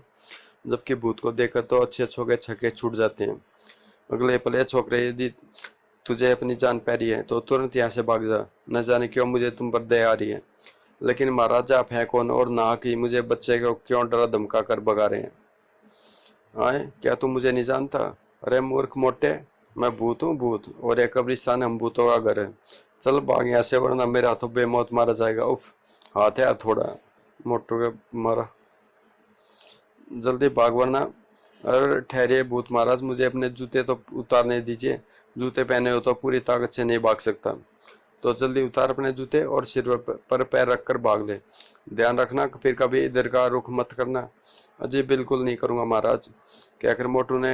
जबकि भूत को देखकर तो अच्छे छोके छक्के छूट जाते हैं। अगले पल, छोकरे यदि तुझे अपनी जान प्यारी है तो तुरंत यहाँ से भाग जा। न जाने क्यों मुझे तुम पर दया आ रही है, लेकिन महाराज आप हैं कौन और ना कि मुझे बच्चे को क्यों डरा धमका कर भगा रहे हैं? आए, क्या तुम मुझे नहीं जानता? अरे मूर्ख मोटे, मैं भूत हूँ भूत, और यह कब्रिस्तान हम भूतों का घर है। चल भाग यहाँ से, वरना मेरे हाथों बेमौत मारा जाएगा। उफ, हाथ है थोड़ा मोटू के मारा, जल्दी भाग वरना। अरे ठहरिए भूत महाराज, मुझे अपने जूते तो उतारने दीजिए। जूते पहने हो तो पूरी ताकत से नहीं भाग सकता। तो जल्दी उतार अपने जूते और सिर पर पैर रखकर भाग ले। ध्यान रखना फिर कभी इधर का रुख मत करना। अजी बिल्कुल नहीं करूंगा महाराज, कहकर मोटू ने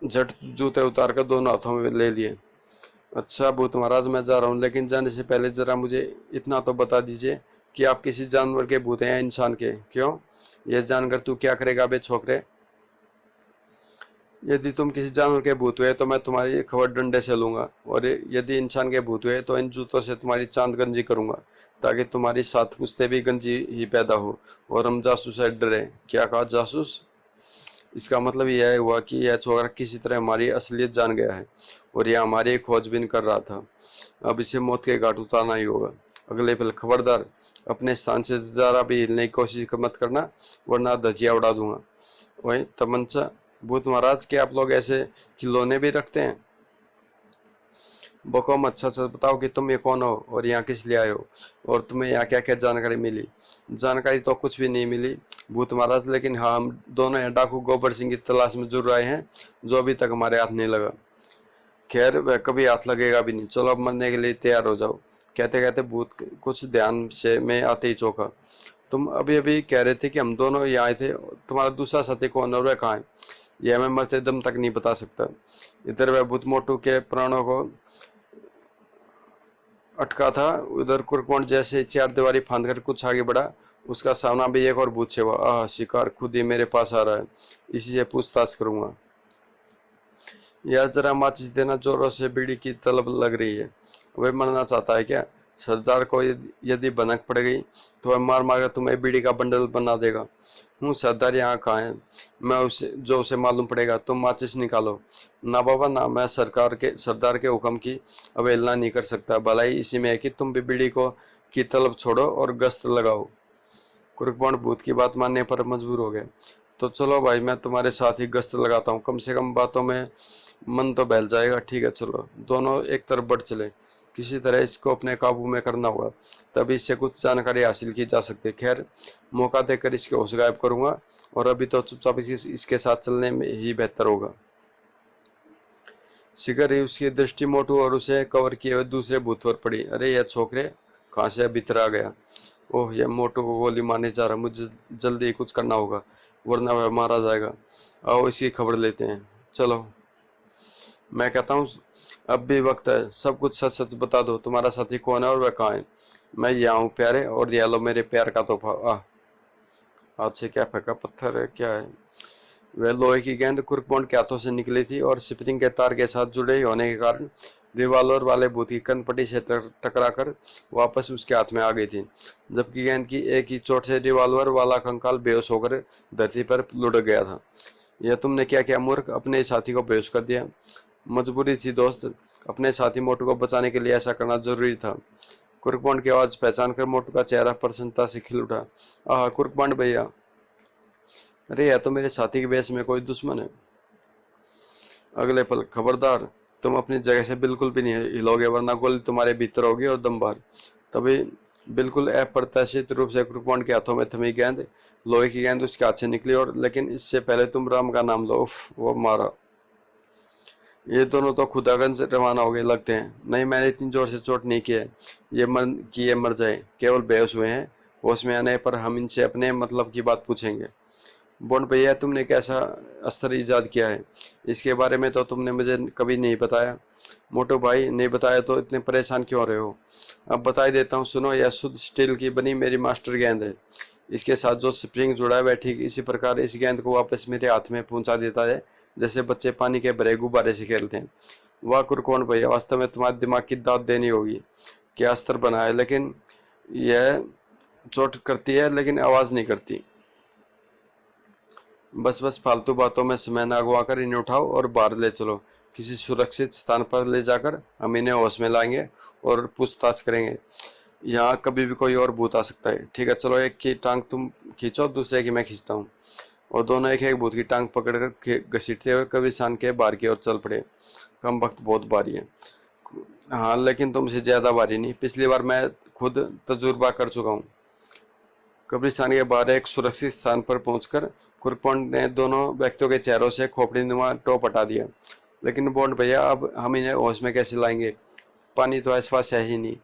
झट जूते उतार कर दोनों हाथों में ले लिए। अच्छा भूत महाराज मैं जा रहा हूँ, लेकिन जाने से पहले जरा मुझे इतना तो बता दीजिए कि आप किसी जानवर के भूत हैं या इंसान के? क्यों, यह जानकर तू क्या करेगा बे छोकरे? यदि तुम किसी जानवर के भूत हुए तो मैं तुम्हारी खबर डंडे से लूंगा, और यदि इंसान के भूत हुए तो इन जूतों से तुम्हारी चांद गंजी करूंगा, ताकि तुम्हारी साथ पुश्ते भी गंजी ही पैदा हो और हम जासूस से डरे। क्या कहा, जासूस? इसका मतलब यह हुआ कि यह छोकरा किसी तरह हमारी असलियत जान गया है और यह हमारी खोजबीन कर रहा था। अब इसे मौत के घाट उतारना ही होगा। अगले पल, खबरदार अपने स्थान से जरा भी हिलने की कोशिश मत करना, वरना धजिया उड़ा दूंगा। वही तमंचा, भूत महाराज के आप लोग ऐसे खिलौने भी रखते हैं? बको मत, सच बताओ कि तुम ये कौन हो और यहाँ किस लिए आए हो, और तुम्हें यहाँ क्या क्या जानकारी मिली? जानकारी तो कुछ भी नहीं मिली भूत महाराज, लेकिन हाँ हम दोनों यहाँ डाकू गोबर सिंह की तलाश में जुड़ रहे हैं, जो अभी तक हमारे हाथ नहीं लगा। खैर वह कभी हाथ लगेगा भी नहीं। चलो अब मरने के लिए तैयार हो जाओ। कहते कहते भूत कुछ ध्यान से में आते ही चौंका। तुम अभी अभी कह रहे थे कि हम दोनों यहाँ आए थे, तुम्हारा दूसरा साथी कौन और वह कहाँ है? यह मैं मरते दम तक नहीं बता सकता। इधर वह भूत मोटू के प्राणों को अटका था, उधर कुरकुंड जैसे चार दीवारी फांद कर कुछ आगे बढ़ा। उसका सामना भी एक और भूत से हुआ। आह, शिकार खुद ही मेरे पास आ रहा है, इसी से पूछताछ करूंगा। यार जरा माचिस देना, जोरों से बीड़ी की तलब लग रही है। वह मरना चाहता है क्या? सरदार को यदि भनक पड़ गई तो वह मार मार कर तुम्हें बीड़ी का बंडल बना देगा। सरदार यहाँ कहाँ है? मैं उसे मालूम पड़ेगा। तुम माचिस निकालो। ना बाबा ना, मैं सरदार के हुक्म की अवहेलना नहीं कर सकता। भलाई इसी में है कि तुम भी बीड़ी को की तलब छोड़ो और गश्त लगाओ। कुरकुंड भूत की बात मानने पर मजबूर हो गए। तो चलो भाई, मैं तुम्हारे साथ ही गश्त लगाता हूँ, कम से कम बातों में मन तो बहल जाएगा। ठीक है चलो, दोनों एक तरफ बढ़ चले। किसी तरह इसको अपने काबू में करना होगा, तभी इससे कुछ जानकारी हासिल की जा सकती है। खैर, मौका देकर इसके होश गायब करूंगा, और अभी तो चुपचाप इसके साथ चलने में ही बेहतर होगा। शिखर ही उसकी दृष्टि मोटू और उसे कवर किए हुए दूसरे भूत पर पड़ी। अरे यह छोकरे कहाँ से भीतर आ गया? ओह, यह मोटू को गोली मारने जा रहा। मुझे जल्दी कुछ करना होगा, वरना वह मारा जाएगा। आओ इसकी खबर लेते हैं, चलो। मैं कहता हूँ अब भी वक्त है, सब कुछ सच सच बता दो। तुम्हारा साथी कौन है और वह कहाँ है? मैं यहाँ हूँ प्यारे, और ये लो मेरे प्यार का तोहफा। आह, हाथ से क्या फेंका? पत्थर है क्या है? वह लोहे की गेंद कुर्कबॉन्ड के हाथों से निकली थी, और स्प्रिंग के तार के साथ जुड़े होने के कारण रिवाल्वर वाले भूत की कनपट्टी से टकराकर वापस उसके हाथ में आ गई थी, जबकि गेंद की एक ही चोट से रिवाल्वर वाला कंकाल बेहोश होकर धरती पर लुढ़क गया था। यह तुमने क्या किया मूर्ख? अपने साथी को बेहोश कर दिया। मजबूरी थी दोस्त, अपने साथी मोटू को बचाने के लिए ऐसा करना जरूरी था। कुर्कबॉन्ड की आवाज पहचान कर मोटू का चेहरा प्रसन्नता से खिल उठा। आह, कुर्कबॉन्ड भैया! अरे यह तो मेरे साथी के वेश में कोई दुश्मन है। अगले पल, खबरदार, तुम अपनी जगह से बिल्कुल भी नहीं हिलोगे, वरना गोली तुम्हारे भीतर होगी और दम बाहर। तभी बिल्कुल अप्रत्याशित रूप से कुर्कबॉन्ड के हाथों में थमी गेंद, लोहे की गेंद उसके हाथ से निकली, और लेकिन इससे पहले तुम राम का नाम लो। उफ, वो मारा। ये दोनों तो खुदागंज से रवाना हो गए लगते हैं। नहीं, मैंने इतनी जोर से चोट नहीं की है ये मर जाए, केवल बेहोश हुए हैं। होश में आने पर हम इनसे अपने मतलब की बात पूछेंगे। बॉन्ड भैया, तुमने कैसा अस्त्र ईजाद किया है? इसके बारे में तो तुमने मुझे कभी नहीं बताया। मोटू भाई, नहीं बताया तो इतने परेशान क्यों हो रहे हो? अब बता ही देता हूँ, सुनो। यह शुद्ध स्टील की बनी मेरी मास्टर गेंद है। इसके साथ जो स्प्रिंग जुड़ा है वह ठीक इसी प्रकार इस गेंद को वापस मेरे हाथ में पहुंचा देता है, जैसे बच्चे पानी के भरे गुब्बारे से खेलते हैं। वाह कुरकोन भैया, वास्तव में तुम्हारे दिमाग की दाद देनी होगी। क्या अस्त्र बना है, लेकिन यह चोट करती है लेकिन आवाज नहीं करती। बस बस, फालतू बातों में समय न गवाकर इन्हें उठाओ और बाहर ले चलो। किसी सुरक्षित स्थान पर ले जाकर हम इन्हें होश में लाएंगे और पूछताछ करेंगे। यहाँ कभी भी कोई और भूत आ सकता है। ठीक है चलो, एक की टांग तुम खींचो, दूसरे की मैं खींचता हूँ। और दोनों एक एक भूत की टांग पकड़कर घसीटते हुए कब्रिस्तान के बाहर की ओर चल पड़े। कम वक्त बहुत भारी है। हाँ, लेकिन तुमसे ज्यादा भारी नहीं, पिछली बार मैं खुद तजुर्बा कर चुका हूँ। कब्रिस्तान के बाहर एक सुरक्षित स्थान पर पहुंचकर कुरपॉन्ड ने दोनों व्यक्तियों के चेहरों से खोपड़ी नुमा टॉप हटा दिया। लेकिन बॉन्ड भैया, अब हम इन्हें होश में कैसे लाएंगे? पानी तो आसपास है ही नहीं।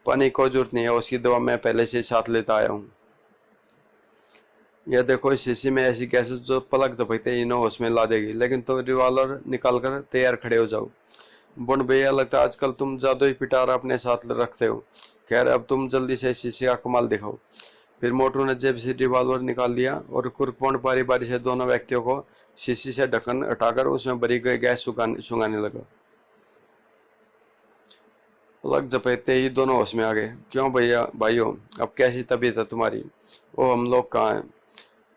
पानी की कोई जरूरत नहीं है, उसकी दवा मैं पहले से ही साथ लेता आया हूँ। यह देखो, इस शीशी में ऐसी गैस है जो पलक झपकते इन्हें होश में ला देगी। लेकिन तो रिवॉल्वर निकाल कर तैयार खड़े हो जाओ। बॉन्ड भैया, लगता है आजकल तुम ज्यादा ही पिटारा अपने साथ रखते हो। खैर, अब तुम जल्दी से इस शीशे का कमाल दिखाओ। फिर मोटू ने जेब से रिवॉल्वर निकाल लिया, और कुरपॉन्ड बारी बारी से दोनों व्यक्तियों को शीशी से ढक्कन हटाकर उसमें भरी गई गैस सुंगाने लगा। पलक झपकते ही दोनों होश में आ गए। क्यों भैया भाइयों, अब कैसी तबीयत है तुम्हारी? ओ, हम लोग कहाँ हैं?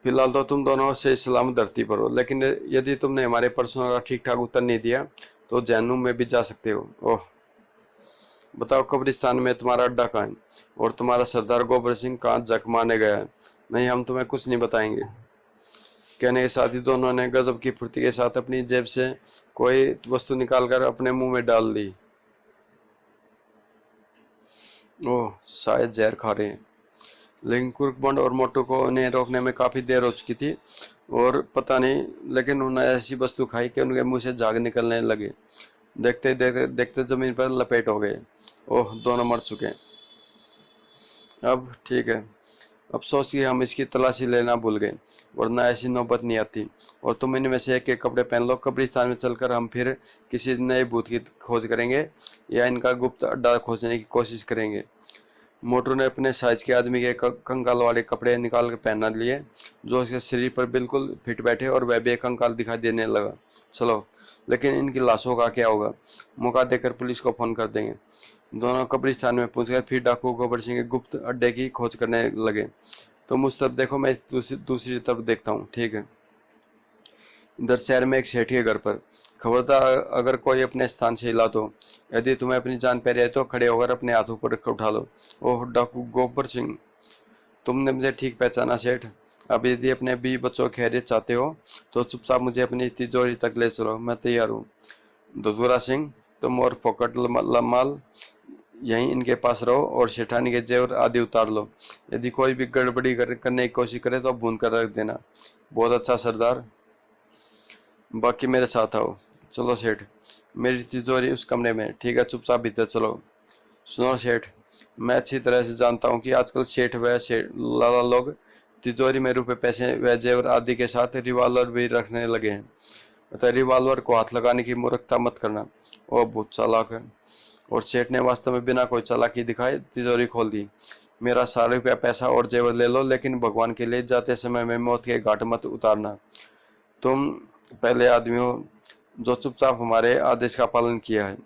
फिलहाल तो तुम दोनों से सलामत धरती पर हो, लेकिन यदि तुमने हमारे प्रश्नों का ठीक ठाक उत्तर नहीं दिया तो जहन्नुम में भी जा सकते हो। ओह, बताओ, कब्रिस्तान में तुम्हारा अड्डा कहाँ है? और तुम्हारा सरदार गोबर सिंह कहाँ जख मारने गया है? नहीं, हम तुम्हें कुछ नहीं बताएंगे। कहने के साथ ही दोनों ने गजब की फुर्ती के साथ अपनी जेब से कोई वस्तु निकालकर अपने मुंह में डाल दी। ओह, शायद जहर खा रहे हैं। लेकिन कुर्कबॉन्ड और मोटू को उन्हें रोकने में काफी देर हो चुकी थी, और पता नहीं, लेकिन उन्होंने ऐसी वस्तु खाई कि उनके मुंह से झाग निकलने लगे। देखते देखते देखते जमीन पर लपेट हो गए। ओह, दोनों मर चुके। अब ठीक है, अफसोस कि हम इसकी तलाशी लेना भूल गए, वरना ऐसी नौबत नहीं आती। और तुम इनमें से एक एक कपड़े पहन लो। कब्रिस्तान में चलकर हम फिर किसी नए भूत की खोज करेंगे, या इनका गुप्त अड्डा खोजने की कोशिश करेंगे। मोटू ने अपने साइज के आदमी के कंकाल वाले कपड़े निकाल कर पहना लिए, जो उसके शरीर पर बिल्कुल फिट बैठे, और वह भी एक कंकाल दिखाई देने लगा। चलो, लेकिन इनकी लाशों का क्या होगा? मौका देकर पुलिस को फोन कर देंगे। दोनों कब्रिस्तान में पहुंचकर फिर डाकू गोबर सिंह के गुप्त अड्डे की खोज करने लगे। तुम उस तरफ देखो, मैं दूसरी तरफ देखता हूँ। ठीक है। इधर शहर में एक सेठ के घर पर। खबरदार, अगर कोई अपने स्थान से हिला तो, यदि तुम्हें अपनी जान प्यारी है तो खड़े होकर अपने हाथों पर उठा लो। ओह, डाकू गोबर सिंह, तुमने मुझे ठीक पहचाना सेठ। अब यदि अपने बीवी बच्चों की खैरियत चाहते हो तो चुपचाप मुझे अपनी तिजोरी तक ले चलो, मैं तैयार हूँ। दुधुरा सिंह, तुम और फोकट माल यहीं इनके पास रहो और शेठानी के जेवर आदि उतार लो। यदि कोई भी गड़बड़ी करने की कोशिश करे तो भून कर रख देना। बहुत अच्छा सरदार, बाकी मेरे साथ आओ। चलो सेठ, मेरी तिजोरी उस कमरे में, ठीक है, चुपचाप भीतर चलो। सुनो सेठ, मैं अच्छी तरह से जानता हूँ कि आजकल सेठ व सेठ लाला लोग तिजोरी में रुपए पैसे व जेवर आदि के साथ रिवॉल्वर भी रखने लगे हैं, अतः रिवॉल्वर को हाथ लगाने की मूर्खता मत करना। वो बहुत चालाक है। और सेठ ने वास्तव में बिना कोई चालाकी दिखाए तिजोरी खोल दी। मेरा सारा रुपया पैसा और जेवर ले लो, लेकिन भगवान के लिए जाते समय में मौत के घाट मत उतारना। तुम पहले आदमी हो जो चुपचाप हमारे आदेश का पालन किया है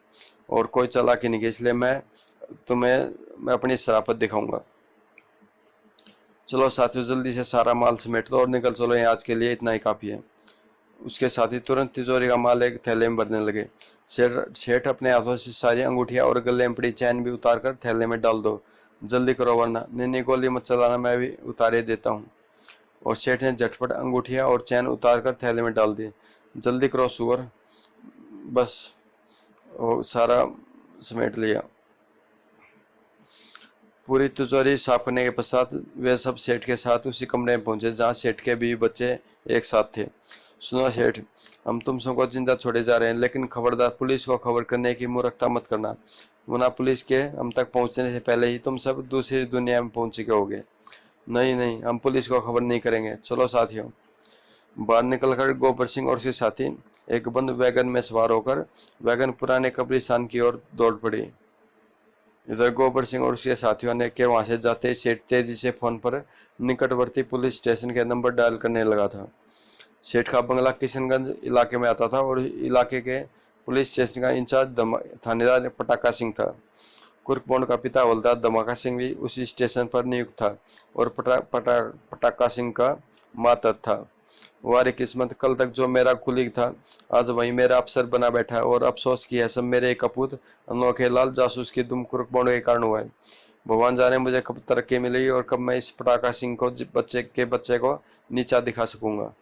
और कोई चालाकी नहीं की, इसलिए मैं अपनी शराफत दिखाऊंगा। चलो साथियों, जल्दी से सारा माल समेट दो और निकल चलो, यहाँ आज के लिए इतना ही काफी है। उसके साथ ही तुरंत तिजोरी का माल एक थैले में भरने लगे। सेठ अपने हाथों से सारी अंगूठियां और गले में पड़ी चैन भी उतार कर थैले में डाल दो। जल्दी करो वरना। नहीं गोली मत चलाना, मैं भी उतारे देता हूँ। और सेठ ने झटपट अंगूठियां और चैन उतार कर थैले में डाल दी। जल्दी करो सुअर। बस वो सारा समेट लिया। पूरी तिजोरी साफ करने के पश्चात वे सब सेठ के साथ उसी कमरे में पहुंचे जहां सेठ के बीवी बच्चे एक साथ थे। सुनो सेठ, हम तुम सबको जिंदा छोड़े जा रहे हैं, लेकिन खबरदार पुलिस को खबर करने की मूर्खता मत करना, वरना पुलिस के हम तक पहुंचने से पहले ही तुम सब दूसरी दुनिया में पहुंच चुके होगे। नहीं नहीं, हम पुलिस को खबर नहीं करेंगे। चलो साथियों। बाहर निकलकर गोबर सिंह और उसके साथी एक बंद वैगन में सवार होकर वैगन पुराने कब्रिस्तान की ओर दौड़ पड़ी। इधर गोबर सिंह और उसके साथियों ने के वहां से जाते ही सेठ तेजी से फोन पर निकटवर्ती पुलिस स्टेशन के नंबर डायल करने लगा था। सेठ का बंगला किशनगंज इलाके में आता था और इलाके के पुलिस स्टेशन का इंचार्ज थानेदार पटाका सिंह था। कुर्कबोंड का पिता हवलदार धमाका सिंह भी उसी स्टेशन पर नियुक्त था और पटाका सिंह का मातहत था। वारी किस्मत, कल तक जो मेरा कुलीग था आज वही मेरा अफसर बना बैठा है, और अफसोस की है सब मेरे कपूत अनोखे लाल जासूस की दुम कुर्कबोंड के कारण हुआ है। भगवान जाने मुझे कब तरक्की मिलेगी और कब मैं इस पटाका सिंह को बच्चे को नीचा दिखा सकूंगा।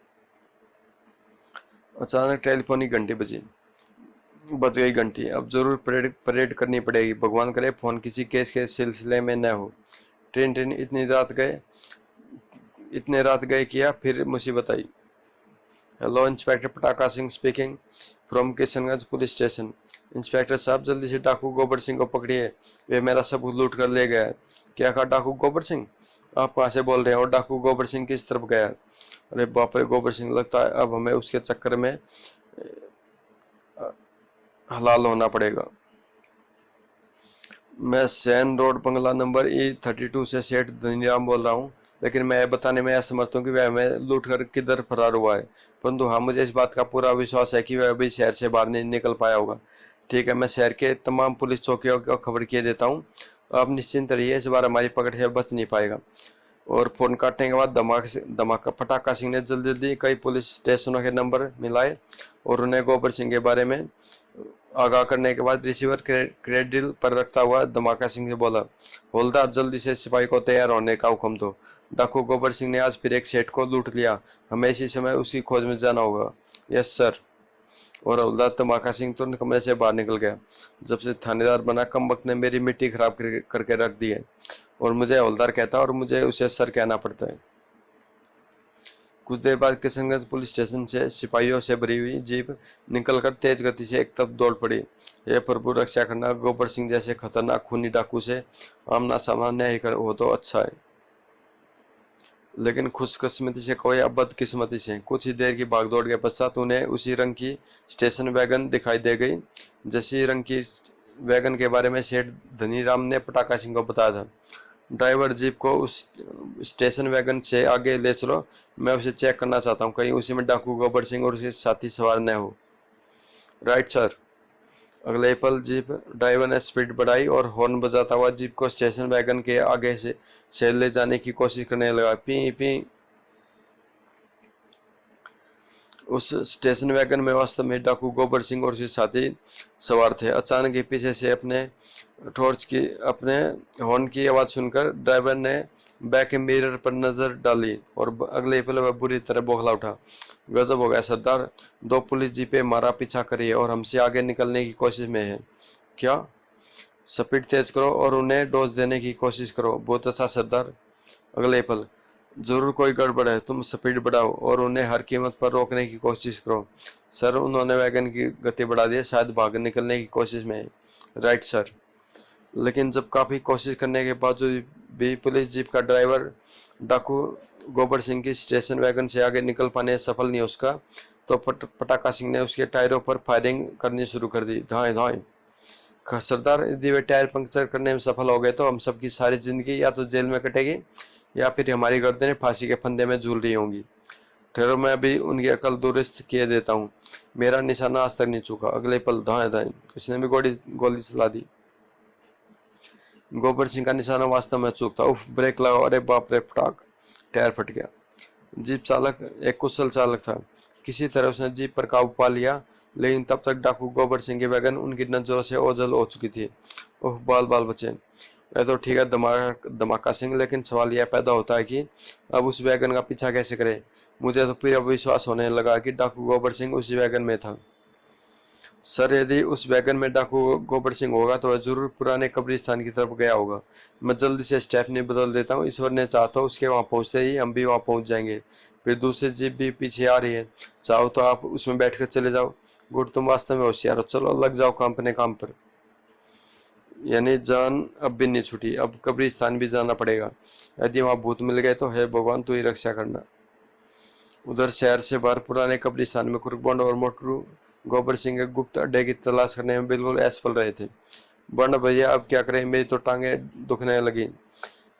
अचानक टेलीफोन की घंटी बज गई घंटी। अब जरूर परेड करनी पड़ेगी, भगवान करे फोन किसी केस के सिलसिले में न हो। ट्रेन ट्रेन इतने रात गए किया, फिर मुसीबत आई। Hello, inspector Pataka Singh speaking from Kishanganj police station. Inspector साहब, जल्दी से डाकू गोबर सिंह को पकड़िए, वे मेरा सब लूट कर ले गया है। क्या कहा? डाकू गोबर सिंह? आप कहाँ से बोल रहे हैं और डाकू गोबर सिंह किस तरफ गया? अरे बाप रे गोबर सिंह, लगता है अब हमें उसके चक्कर में हलाल होना पड़ेगा। मैं सैन रोड बंगला नंबर E32 से सेठ धनीराम बोल रहा हूँ, लेकिन मैं बताने में असमर्थ हूँ कि वह हमें लूट कर किधर फरार हुआ है। परंतु हाँ, मुझे इस बात का पूरा विश्वास है कि वह अभी शहर से बाहर नहीं निकल पाया होगा। ठीक है, मैं शहर के तमाम पुलिस चौकियों को खबर किए देता हूँ। आप निश्चिंत रहिए, इस बार हमारी पकड़ से बच नहीं पाएगा। और फोन काटने के बाद धमाका पटाखा सिंह ने जल्दी जल्दी कई पुलिस स्टेशनों के नंबर मिलाए और उन्हें गोबर सिंह के बारे में आगाह करने के बाद रिसीवर क्रेडिल पर रखता हुआ धमाका सिंह से बोला, हवलदार जल्दी से सिपाही को तैयार होने का हुक्म दो। डाकू गोबर सिंह ने आज फिर एक सेठ को लूट लिया, हमें इसी समय उसकी खोज में जाना होगा। Yes sir. और हवलदार धमाका सिंह तुरंत कमरे से बाहर निकल गया। जब से थानेदार बना कमबख्त ने मेरी मिट्टी खराब करके रख दी है, और मुझे हवलदार कहता है और मुझे उसे सर कहना पड़ता है। कुछ देर बाद किशनगंज पुलिस स्टेशन से सिपाहियों से भरी हुई जीप निकलकर तेज गति से एक तरफ दौड़ पड़ी। हे प्रभु रक्षा करना, गोबर सिंह जैसे खतरनाक खूनी डाकू से आमना सामना नहीं कर हो तो अच्छा है। लेकिन खुशकिस्मती से कोई अब बदकिस्मती से कुछ ही देर की भागदौड़ के पश्चात उन्हें उसी रंग की स्टेशन वैगन दिखाई दे गई जैसी रंग की वैगन के बारे में सेठ धनीराम ने पटाका सिंह को बताया था। ड्राइवर जीप को उस स्टेशन वैगन से आगे ले चलो, मैं उसे चेक करना चाहता हूँ, कहीं उसी में डाकू गोबर सिंह और उसके साथी सवार न हो। Right sir. अगले पल जीप ड्राइवर ने स्पीड बढ़ाई और हॉर्न बजाता हुआ जीप को स्टेशन वैगन के आगे से ले जाने की कोशिश करने लगा। P P. उस स्टेशन वैगन में वास्तव में डाकू गोबर सिंह और उसके साथी सवार थे। अचानक ही पीछे से अपने हॉर्न की आवाज सुनकर ड्राइवर ने बैक मिरर पर नजर डाली और अगले पल वह बुरी तरह बौखला उठा। गजब हो गया सरदार, 2 पुलिस जीपें हमारा पीछा कर रही है और हमसे आगे निकलने की कोशिश में है। क्या? स्पीड तेज करो और उन्हें डोज देने की कोशिश करो। बहुत अच्छा सरदार। अगले पल, जरूर कोई गड़बड़ है, तुम स्पीड बढ़ाओ और उन्हें हर कीमत पर रोकने की कोशिश करो। सर, उन्होंने वैगन की गति बढ़ा दी है, शायद भाग निकलने की कोशिश में है। Right sir. लेकिन जब काफी कोशिश करने के बावजूद भी पुलिस जीप का ड्राइवर डाकू गोबर सिंह की स्टेशन वैगन से आगे निकल पाने सफल नहीं उसका, तो पटाखा सिंह ने उसके टायरों पर फायरिंग करनी शुरू कर दी। धाए धाए। सरदार, यदि वे टायर पंक्चर करने में सफल हो गए तो हम सबकी सारी जिंदगी या तो जेल में कटेगी या फिर हमारी गर्दनें फांसी के फंदे में झूल रही होंगी। ठहरो, मैं अभी उनकी अकल दुरुस्त किए देता हूँ। मेरा निशाना आज तक नहीं चूका। अगले पल, धाए धाए, किसने भी गोली चला दी। गोबर सिंह का निशाना वास्तव में चूक था। उफ, ब्रेक लगाओ, अरे बाप रे, फटाक, टायर फट गया। जीप चालक एक कुशल चालक था, किसी तरह उसने जीप पर काबू पा लिया, लेकिन तब तक डाकू गोबर सिंह की वैगन उनकी नजरों से ओझल हो चुकी थी। ओह, बाल बाल बचे। वह तो ठीक है धमाका सिंह, लेकिन सवाल यह पैदा होता है कि अब उस वैगन का पीछा कैसे करे। मुझे तो फिर अब विश्वास होने लगा कि डाकू गोबर सिंह उसी वैगन में था। सर, यदि उस वैगन में डाकू गोबर सिंह होगा तो वह जरूर पुराने कब्रिस्तान की तरफ गया होगा। मैं जल्दी से स्टेपनी बदल देता हूँ, ईश्वर ने चाहा तो उसके वहां पहुंचते ही हम भी वहां पहुंच जाएंगे। फिर दूसरी जीप भी पीछे आ रही है, चाहो तो आप उसमें बैठकर चले जाओ। गुड, तुम वास्तव में होशियार हो, चलो लग जाओ काम अपने काम पर। यानी जान अब भी नहीं छूटी, अब कब्रिस्तान भी जाना पड़ेगा। यदि वहां भूत मिल गए तो है भगवान, तू ही रक्षा करना। उधर शहर से बाहर पुराने कब्रिस्तान में कुरबंड और मोटरू गोबर सिंह के गुप्त अड्डे की तलाश करने में बिल्कुल असफल रहे थे। बंड भैया, अब क्या करें, मेरी तो टांगे दुखने लगी।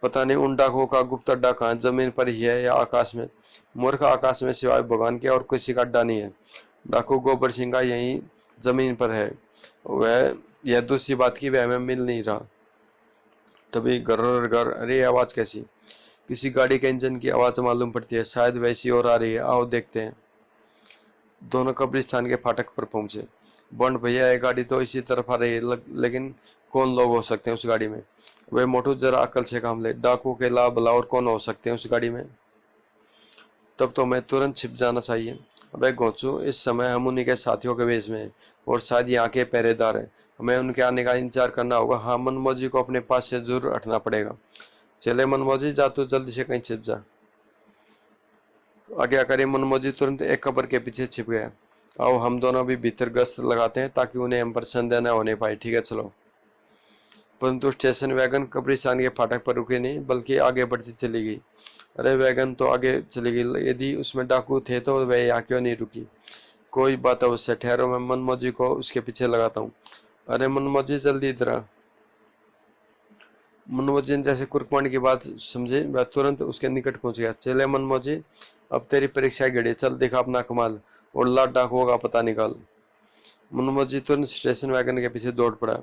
पता नहीं उन डाकुओं का गुप्त अड्डा कहाँ, जमीन पर ही है या आकाश में। मूर्ख, आकाश में सिवाय भगवान के और किसी का अड्डा नहीं है। डाकू गोबर सिंह का यही जमीन पर है। वह यह दूसरी बात की वह हमें मिल नहीं रहा। तभी घर घर, अरे आवाज कैसी? किसी गाड़ी के इंजन की आवाज मालूम पड़ती है, शायद वैसी और आ रही है, आओ देखते हैं। दोनों कब्रिस्तान के फाटक पर पहुंचे। बंड भैया, ये गाड़ी तो इसी तरफ आ रही है, लेकिन कौन लोग हो सकते हैं उस गाड़ी में? वे मोटू, जरा अकल से काम ले, डाकू के अलावा भला और कौन हो सकते हैं उस गाड़ी में? तब तो मैं तुरंत छिप जाना चाहिए। अबे गोचू, इस समय हम उन्हीं के साथियों के वेश में हैं और शायद यहाँ के पहरेदार हैं। हमें उनके आने का इंतजार करना होगा। हाँ, मनमोजी को अपने पास से जरूर हटना पड़ेगा। चले मनमोजी, जा तू जल्दी से कहीं छिप जा। आज्ञा करे। मनमोजी तुरंत एक कब्र के पीछे छिप गया। आओ हम दोनों भी भीतर गश्त लगाते हैं ताकि उन्हें हम पर संदेह न होने पाए। ठीक है, चलो। परंतु स्टेशन वैगन कब्रिस्तान के फाटक पर रुके नहीं, बल्कि आगे बढ़ती चली गई। अरे, वैगन तो आगे चली गई, यदि उसमें डाकू थे तो वह यहाँ क्यों नहीं रुकी? कोई बात अवश्य, ठहरो, मैं मनमोजी को उसके पीछे लगाता हूँ। अरे मनमोजी, जल्दी इधर आ। मनमोजी ने जैसे कुर्कमंड की बात समझे, वह तुरंत उसके निकट पहुंच गया। चले मनमोजी, अब तेरी परीक्षा घड़ी, चल दिखा अपना कमाल और लाट डाकुओं का पता निकाल। मनमोजी तुरंत स्टेशन वैगन के पीछे दौड़ पड़ा।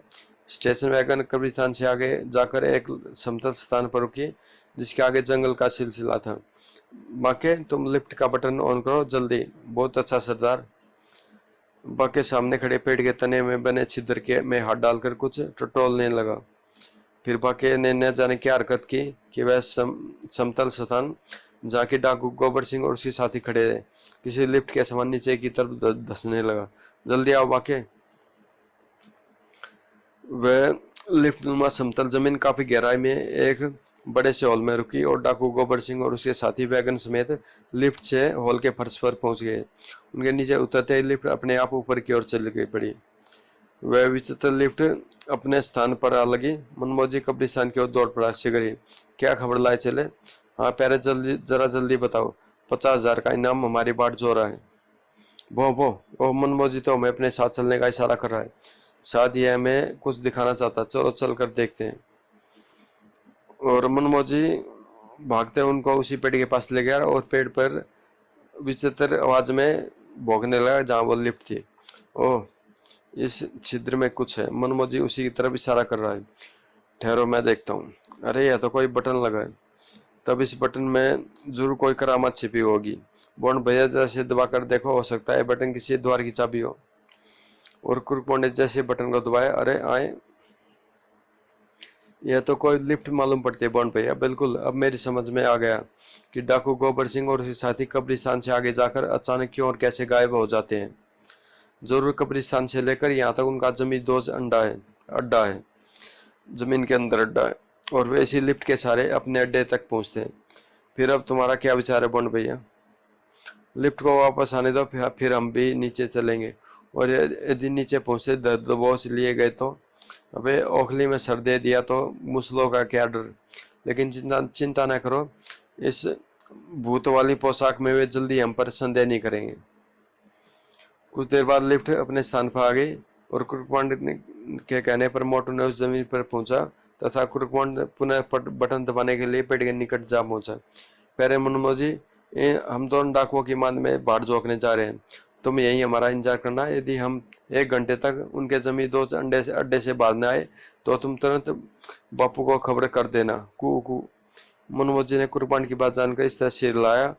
स्टेशन वैगन कब्रिस्तान से आगे जाकर एक समतल स्थान पर रुकी, जिसके आगे जंगल का सिलसिला था। बाके, तुम लिफ्ट का बटन ऑन करो जल्दी। बहुत अच्छा सरदार। बाके सामने खड़े पेड़ के तने में बने छिद्र के में हाथ डालकर कुछ टटोलने लगा। फिर बाके ने न जाने क्या हरकत की कि वह समतल स्थान जहाँ की डाकू गोबर सिंह और उसके साथी खड़े रहे, किसी लिफ्ट के समान नीचे की तरफ धंसने लगा। जल्दी आओ बाके। वह लिफ्ट नुमा समतल जमीन काफी गहराई में एक बड़े से हॉल में रुकी और डाकू गोबर सिंह और उसके साथी वैगन समेत लिफ्ट से हॉल के फर्श पर पहुंच गए। उनके नीचे उतरते ही लिफ्ट अपने आप ऊपर की ओर चल गई पड़ी। वह विचित्र लिफ्ट अपने स्थान पर आ लगी। मनमोजी कब्रिस्तान की ओर दौड़ पड़ा। शिगरी, क्या खबर लाए चले? हाँ प्यारे, जल्दी, जरा जल्दी बताओ, 50,000 का इनाम हमारी बाट जो रहा है। वो ओह, मनमोजी तो हमें अपने साथ चलने का इशारा कर रहा है, शायद यह हमें कुछ दिखाना चाहता। चलो चल कर देखते हैं। और मनमोजी भागते उनको उसी पेड़ के पास ले गया और पेड़ पर विचित्र आवाज में भौंकने लगा जहां वो लिफ्ट थी। ओह, इस छिद्र में कुछ है। मनमोजी उसी की तरफ इशारा कर रहा है। ठहरो, मैं देखता हूँ। अरे, यह तो कोई बटन लगा है। तब इस बटन में जरूर कोई करामत छिपी होगी। बॉन्ड भैया, जैसे दबा कर देखो, हो सकता है बटन किसी द्वार की चाबी हो। और कुरकुर ने जैसे बटन को दबाया, अरे आए, यह तो कोई लिफ्ट मालूम पड़ती है बॉन्ड भैया। बिल्कुल, अब मेरी समझ में आ गया कि डाकू गोबर सिंह और उसके साथी कब्रिस्तान से आगे जाकर अचानक क्यों और कैसे गायब हो जाते हैं। जरूर कब्रिस्तान से लेकर यहाँ तक उनका जमीन दोज अड्डा है, जमीन के अंदर अड्डा है, और वे इसी लिफ्ट के सहारे अपने अड्डे तक पहुँचते हैं। फिर अब तुम्हारा क्या विचार है बॉन्ड भैया? लिफ्ट को वापस आने दो, फिर हम भी नीचे चलेंगे। और यदि नीचे पहुंचे दबोच लिए गए तो? अबे ओखली में सर दे दिया तो मुसलों का क्या डर। लेकिन चिंता चिंता न करो, इस भूत वाली पोशाक में वे जल्दी हम पर संदेह नहीं करेंगे। कुछ देर बाद लिफ्ट अपने स्थान पर आ गई और कुरुकमांड के कहने पर मोटू ने उस जमीन पर पहुंचा तथा कुरुकमांड पुनः बटन दबाने के लिए पेड़ के निकट जा पहुंचा। प्यारे मुन्नो जी, हम दोनों डाकुओं की मान में बाढ़ झोंकने जा रहे हैं। तुम यही हमारा इंतजार करना। यदि हम 1 घंटे तक उनके जमीन दो अड्डे से बाहर न आए तो तुम तुरंत बापू को खबर कर देना। कू कू। मुन्नो जी ने कुरुकमांड की बात जानकर इस तरह सिर हिलाया,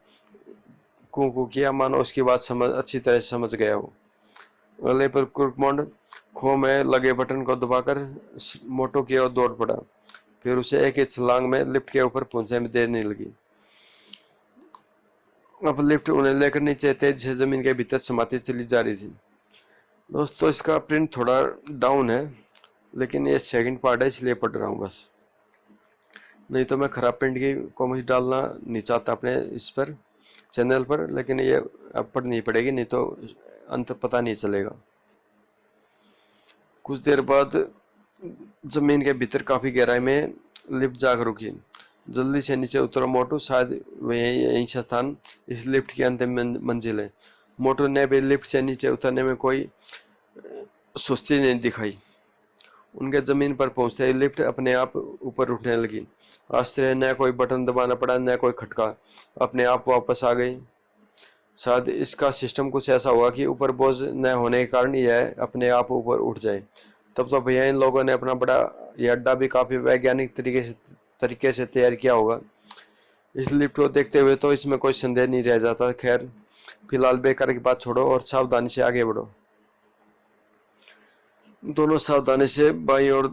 कू कू किया, मानो उसकी बात अच्छी तरह से समझ गया हो। गले पर कुरुकमांड खो में लगे बटन को दबाकर मोटो की ओर दौड़ पड़ा। फिर उसे एक ही छलांग में लिफ्ट के ऊपर पहुंचने में देर नहीं लगी। अब लिफ्ट उन्हें लेकर नीचे तेज से जमीन के भीतर समाती चली जा रही थी। दोस्तों, इसका प्रिंट थोड़ा डाउन है, लेकिन ये सेकंड पार्ट है इसलिए पढ़ रहा हूँ बस। नहीं तो मैं खराब प्रिंट की कॉमेंट डालना नहीं चाहता अपने इस पर चैनल पर, लेकिन ये अब पढ़नी पड़ेगी, नहीं तो अंत पता नहीं चलेगा। कुछ देर बाद जमीन के भीतर काफी गहराई में लिफ्ट जाकर रुकी। जल्दी से नीचे उतरो मोटू, शायद यही स्थान इस लिफ्ट की अंतिम मंजिल है। मोटू ने भी लिफ्ट से नीचे उतरने में कोई सुस्ती नहीं दिखाई। उनके जमीन पर पहुंचते ही लिफ्ट अपने आप ऊपर उठने लगी। आश्चर्य, न कोई बटन दबाना पड़ा न कोई खटका, अपने आप वापस आ गई। शायद इसका सिस्टम कुछ ऐसा हुआ कि ऊपर बोझ न होने के कारण यह अपने आप ऊपर उठ जाए। तब तो भैया इन लोगों ने अपना बड़ा यह अड्डा भी काफी वैज्ञानिक तरीके से तैयार किया होगा। इस लिफ्ट को देखते हुए तो इसमें कोई संदेह नहीं रह जाता। खैर, फिलहाल बेकार की बात छोड़ो और सावधानी से आगे बढ़ो। दोनों सावधानी से बाईं ओर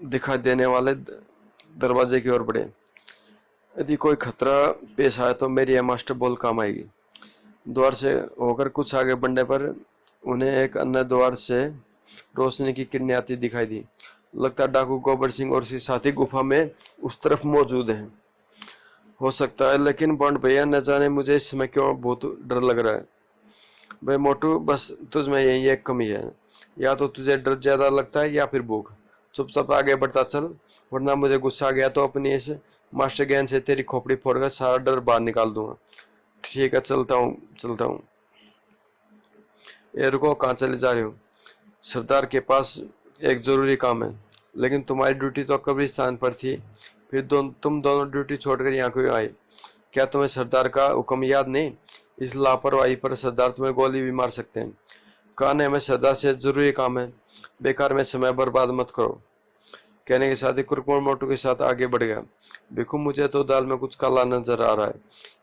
दिखाई देने वाले दरवाजे की ओर बढ़े। यदि कोई खतरा पेश आए तो मेरी यह मास्टर बॉल काम आएगी। द्वार से होकर कुछ आगे बढ़ने पर उन्हें एक अन्य द्वार से रोशनी की किरणें आती दिखाई दी। लगता डाकू गोबर सिंह और उसके साथी गुफा में उस तरफ मौजूद हैं। हो सकता है, लेकिन बंड भैया न जाने मुझे इस समय क्यों बहुत डर लग रहा है। भाई मोटू, बस तुझ में यही एक कमी है, या तो तुझे डर ज्यादा लगता है या फिर भूख। चुपचाप आगे बढ़ता चल, वरना मुझे गुस्सा आ गया तो अपनी इस मास्टर ज्ञान से तेरी खोपड़ी फोड़कर सारा डर बाहर निकाल दूंगा। ठीक है, चलता हूँ चलता हूँ। ये रुको, कहाँ चले जा रहे हो? सरदार के पास एक जरूरी काम है। लेकिन तुम्हारी ड्यूटी तो कब्रिस्तान पर थी, फिर तुम दोनों ड्यूटी छोड़कर यहाँ क्यों आए? क्या तुम्हें सरदार का हुक्म याद नहीं? इस लापरवाही पर सरदार तुम्हें गोली भी मार सकते हैं। कहने हमें सरदार से जरूरी काम है, बेकार में समय बर्बाद मत करो। कहने के साथ ही कुरकुर मोटू के साथ आगे बढ़ गया। देखो, मुझे तो दाल में कुछ काला नजर आ रहा है।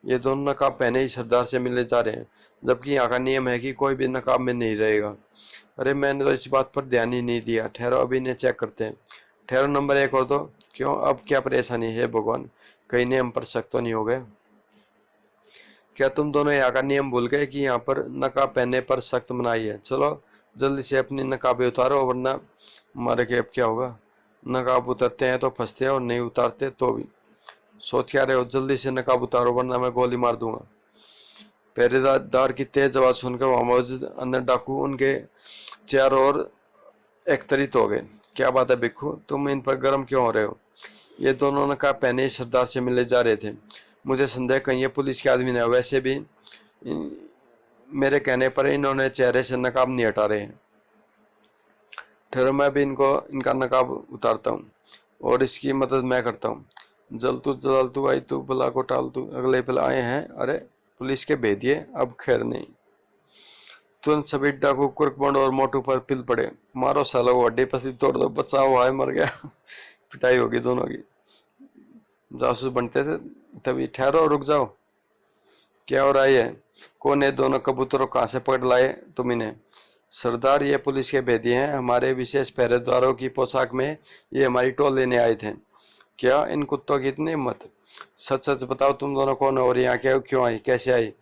ये दोनों नकाब पहने ही सरदार से मिलने जा रहे हैं, जबकि यहाँ का नियम है कि कोई भी नकाब में नहीं रहेगा। अरे, मैंने तो इस बात पर ध्यान ही नहीं दिया। ठहरो, अभी इन्हें चेक करते हैं। ठहरो, नंबर 1 और 2। क्यों, अब क्या परेशानी है भगवान? कहीं नियम पर शक तो नहीं हो गए? क्या तुम दोनों यहाँ का नियम भूल गए कि यहाँ पर नकाब पहनने पर सख्त मनाही है? चलो जल्दी से अपनी नकाबें उतारो, वरना मारे के अब क्या होगा। नकाब उतरते हैं तो फंसते हैं और नहीं उतारते तो भी। सोच क्या रहे हो? जल्दी से नकाब उतारो वरना मैं गोली मार दूंगा। पहरेदार की तेज आवाज सुनकर वहां मौजूद अन्य डाकू उनके चारों ओर एकत्रित हो गए। क्या बात है भिक्खू, तुम इन पर गर्म क्यों हो रहे हो? ये दोनों नकाब पहने ही सरदार से मिलने जा रहे थे। मुझे संदेह कहीं ये पुलिस के आदमी ने। वैसे भी मेरे कहने पर इन्होंने चेहरे से नकाब नहीं हटा रहे हैं। ठहरो, मैं भी इनका नकाब उतारता हूँ और इसकी मदद मैं करता हूँ। जल तू आई तू भला को टाल तू, अगले पल आए हैं। अरे, पुलिस के भेदिए, अब खैर नहीं। तुरंत सभी डाकू कुर्कबंड और मोटू पर पिल पड़े। मारो सालो, हड्डी पसली तोड़ दो, बचाओ, हाय मर गया। पिटाई होगी दोनों की। जासूस बनते थे तभी। ठहरो, रुक जाओ, क्या हो रहा है? कौन है दोनों कबूतरों? कहाँ से पकड़ लाए तुम इन्हें? सरदार, ये पुलिस के भेदिए हैं, हमारे विशेष पहरेदारों की पोशाक में ये हमारी टोल लेने आए थे। क्या इन कुत्तों की इतनी हिम्मत? सच सच बताओ, तुम दोनों कौन हो और यहाँ क्या क्यों आई, कैसे आई,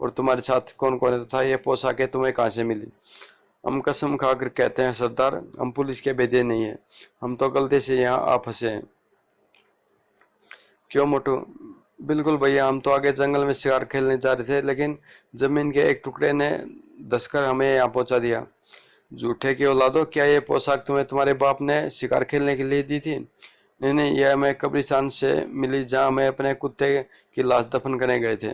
और तुम्हारे साथ कौन कौन है तथा ये पोशाकें तुम्हें कहाँ से मिली? हम कसम खाकर कहते हैं सरदार, हम पुलिस के भेदिए नहीं है, हम तो गलती से यहाँ आ फंसे हैं। क्यों मोटू? बिल्कुल भैया, हम तो आगे जंगल में शिकार खेलने जा रहे थे, लेकिन जमीन के एक टुकड़े ने धंसकर हमें यहाँ पहुंचा दिया। झूठे की औलादो, क्या ये पोशाक तुम्हें तुम्हारे बाप ने शिकार खेलने के लिए दी थी? नहीं नहीं, यह हमें कब्रिस्तान से मिली जहाँ हमें अपने कुत्ते की लाश दफन करने गए थे।